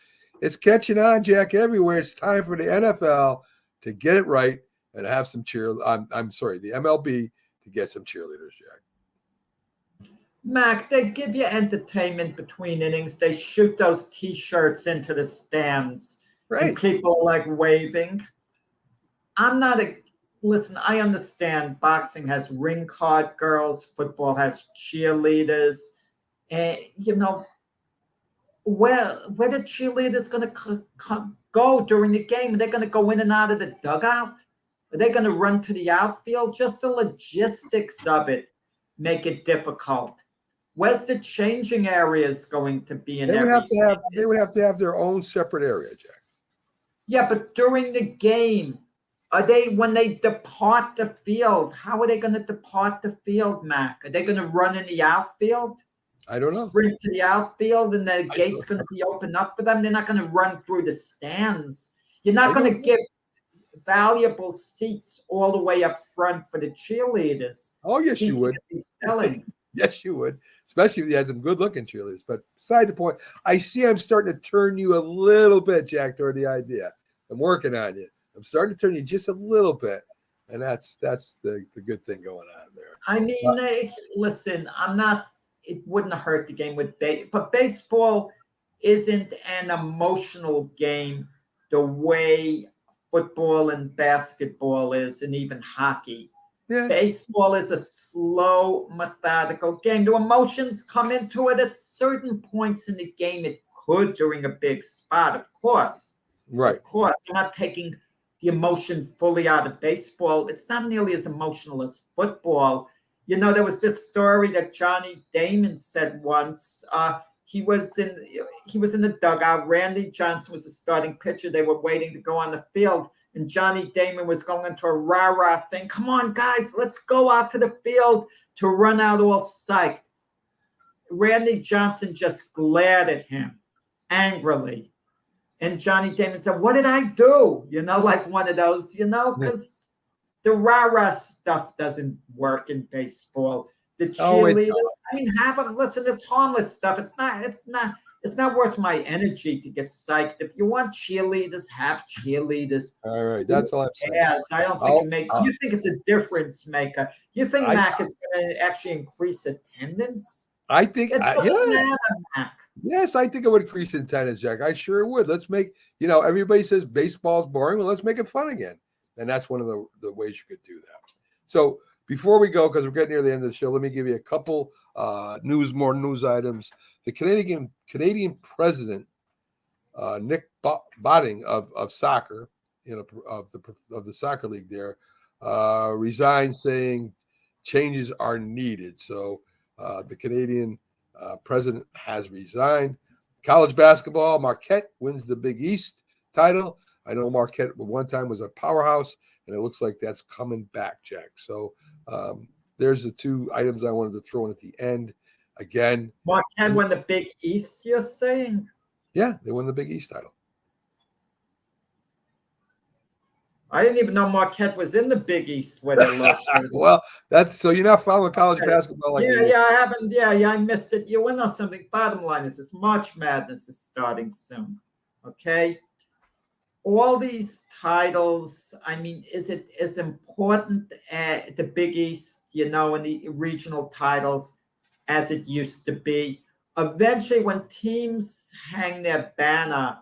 [SPEAKER 1] It's catching on, Jack, everywhere. It's time for the NFL to get it right and have some I'm sorry, the MLB to get some cheerleaders, Jack.
[SPEAKER 3] Mac, they give you entertainment between innings. They shoot those T-shirts into the stands.
[SPEAKER 1] Right.
[SPEAKER 3] And people like waving. Listen, I understand boxing has ring card girls, football has cheerleaders. And, where the cheerleaders going to go during the game? Are they going to go in and out of the dugout? Are they going to run to the outfield? Just the logistics of it make it difficult. Where's the changing areas going to be in
[SPEAKER 1] They would have to have their own separate area, Jack.
[SPEAKER 3] Yeah, but during the game, when they depart the field, how are they going to depart the field, Mac? Are they going to run in the outfield?
[SPEAKER 1] I don't know.
[SPEAKER 3] Sprint to the outfield and the gate's going to be open up for them? They're not going to run through the stands. You're not going to give valuable seats all the way up front for the cheerleaders.
[SPEAKER 1] Oh, yes, you would.
[SPEAKER 3] Selling.
[SPEAKER 1] Yes, you would, especially if you had some good-looking cheerleaders. But beside the point, I see I'm starting to turn you a little bit, Jack, toward the idea. I'm working on you. I'm starting to turn you just a little bit, and that's the good thing going on there.
[SPEAKER 3] I mean, listen, it wouldn't hurt the game but baseball isn't an emotional game the way football and basketball is, and even hockey. Yeah. Baseball is a slow, methodical game. The emotions come into it at certain points in the game. It could during a big spot, of course.
[SPEAKER 1] Right.
[SPEAKER 3] Of course. I'm not taking the emotion fully out of baseball. It's not nearly as emotional as football. There was this story that Johnny Damon said once. He was in the dugout. Randy Johnson was the starting pitcher. They were waiting to go on the field. And Johnny Damon was going into a rah-rah thing. Come on, guys, let's go out to the field to run out all psyched. Randy Johnson just glared at him angrily. And Johnny Damon said, what did I do? Like one of those, because the rah-rah stuff doesn't work in baseball. The cheerleaders, have them. Listen, it's harmless stuff. It's not worth my energy to get psyched. If you want cheerleaders, have cheerleaders.
[SPEAKER 1] All right, that's all I'm saying.
[SPEAKER 3] Yes, I don't think you think it's a difference maker. You think Mac is going to actually increase attendance?
[SPEAKER 1] I think, yes, I think it would increase attendance, Jack. I sure would. Let's make, everybody says baseball's boring. Well, let's make it fun again. And that's one of the ways you could do that. So before we go, because we're getting near the end of the show, let me give you a couple more news items. The Canadian president, Nick Botting of soccer, of the soccer league there, resigned, saying changes are needed. So the Canadian president has resigned. College basketball, Marquette wins the Big East title. I know Marquette at one time was a powerhouse, and it looks like that's coming back, Jack. So there's the two items I wanted to throw in at the end. Again,
[SPEAKER 3] Marquette won the Big East, you're saying?
[SPEAKER 1] Yeah, they won the Big East title.
[SPEAKER 3] I didn't even know Marquette was in the Big East when they lost.
[SPEAKER 1] Well, so you're not following college basketball like
[SPEAKER 3] I haven't. Yeah, I missed it. You know something. Bottom line is this: March Madness is starting soon. Okay, all these titles. I mean, is it as important at the Big East, and the regional titles as it used to be? Eventually, when teams hang their banner.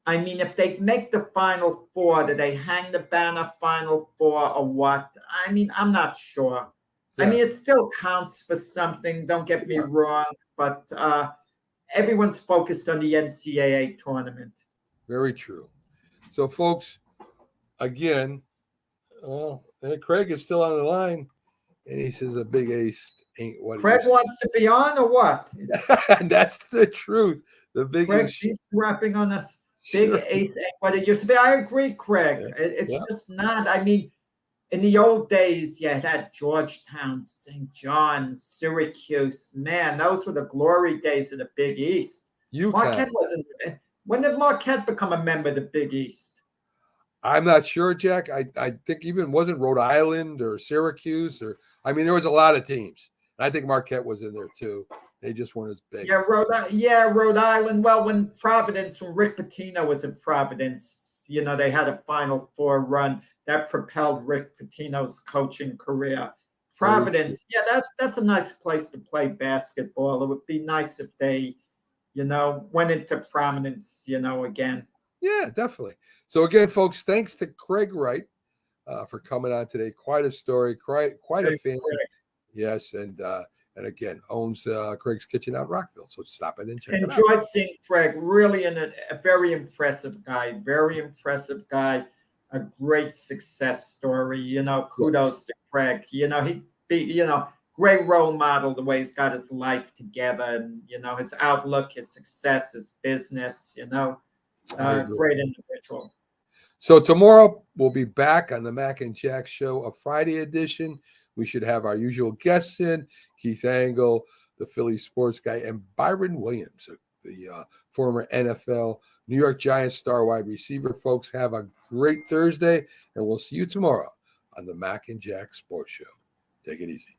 [SPEAKER 3] I mean, if they make the Final Four, do they hang the banner Final Four or what? I mean, I'm not sure. Yeah. I mean, it still counts for something. Don't get me wrong, but everyone's focused on the NCAA tournament.
[SPEAKER 1] Very true. So, folks, again, Craig is still on the line, and he says a Big East ain't what
[SPEAKER 3] Craig wants to be on or what?
[SPEAKER 1] That's the truth. The Big East.
[SPEAKER 3] He's rapping on us. Big Ace, what it used to be. I agree, Craig. It's just not. I mean, in the old days, you had Georgetown, St. John's, Syracuse. Man, those were the glory days of the Big East. Marquette wasn't. When did Marquette become a member of the Big East?
[SPEAKER 1] I'm not sure, Jack. I think even wasn't Rhode Island or Syracuse there was a lot of teams. I think Marquette was in there too. They just weren't as big.
[SPEAKER 3] Yeah, Rhode Island. Well, when Rick Pitino was in Providence, they had a Final Four run that propelled Rick Pitino's coaching career. Providence, yeah, that's a nice place to play basketball. It would be nice if they, went into prominence, again.
[SPEAKER 1] Yeah, definitely. So again, folks, thanks to Craig Wright for coming on today. Quite a story, quite a fan. Yes, and again, owns Craig's Kitchen out in Rockville. So stop in and check it out.
[SPEAKER 3] Enjoyed seeing Craig. Really a very impressive guy. Very impressive guy. A great success story. Kudos to Craig. He'd be, great role model the way he's got his life together and, his outlook, his success, his business, great individual.
[SPEAKER 1] So tomorrow we'll be back on the Mac and Jack Show, a Friday edition. We should have our usual guests in, Keith Angle, the Philly sports guy, and Byron Williams, the former NFL New York Giants star wide receiver. Folks, have a great Thursday, and we'll see you tomorrow on the Mac and Jack Sports Show. Take it easy.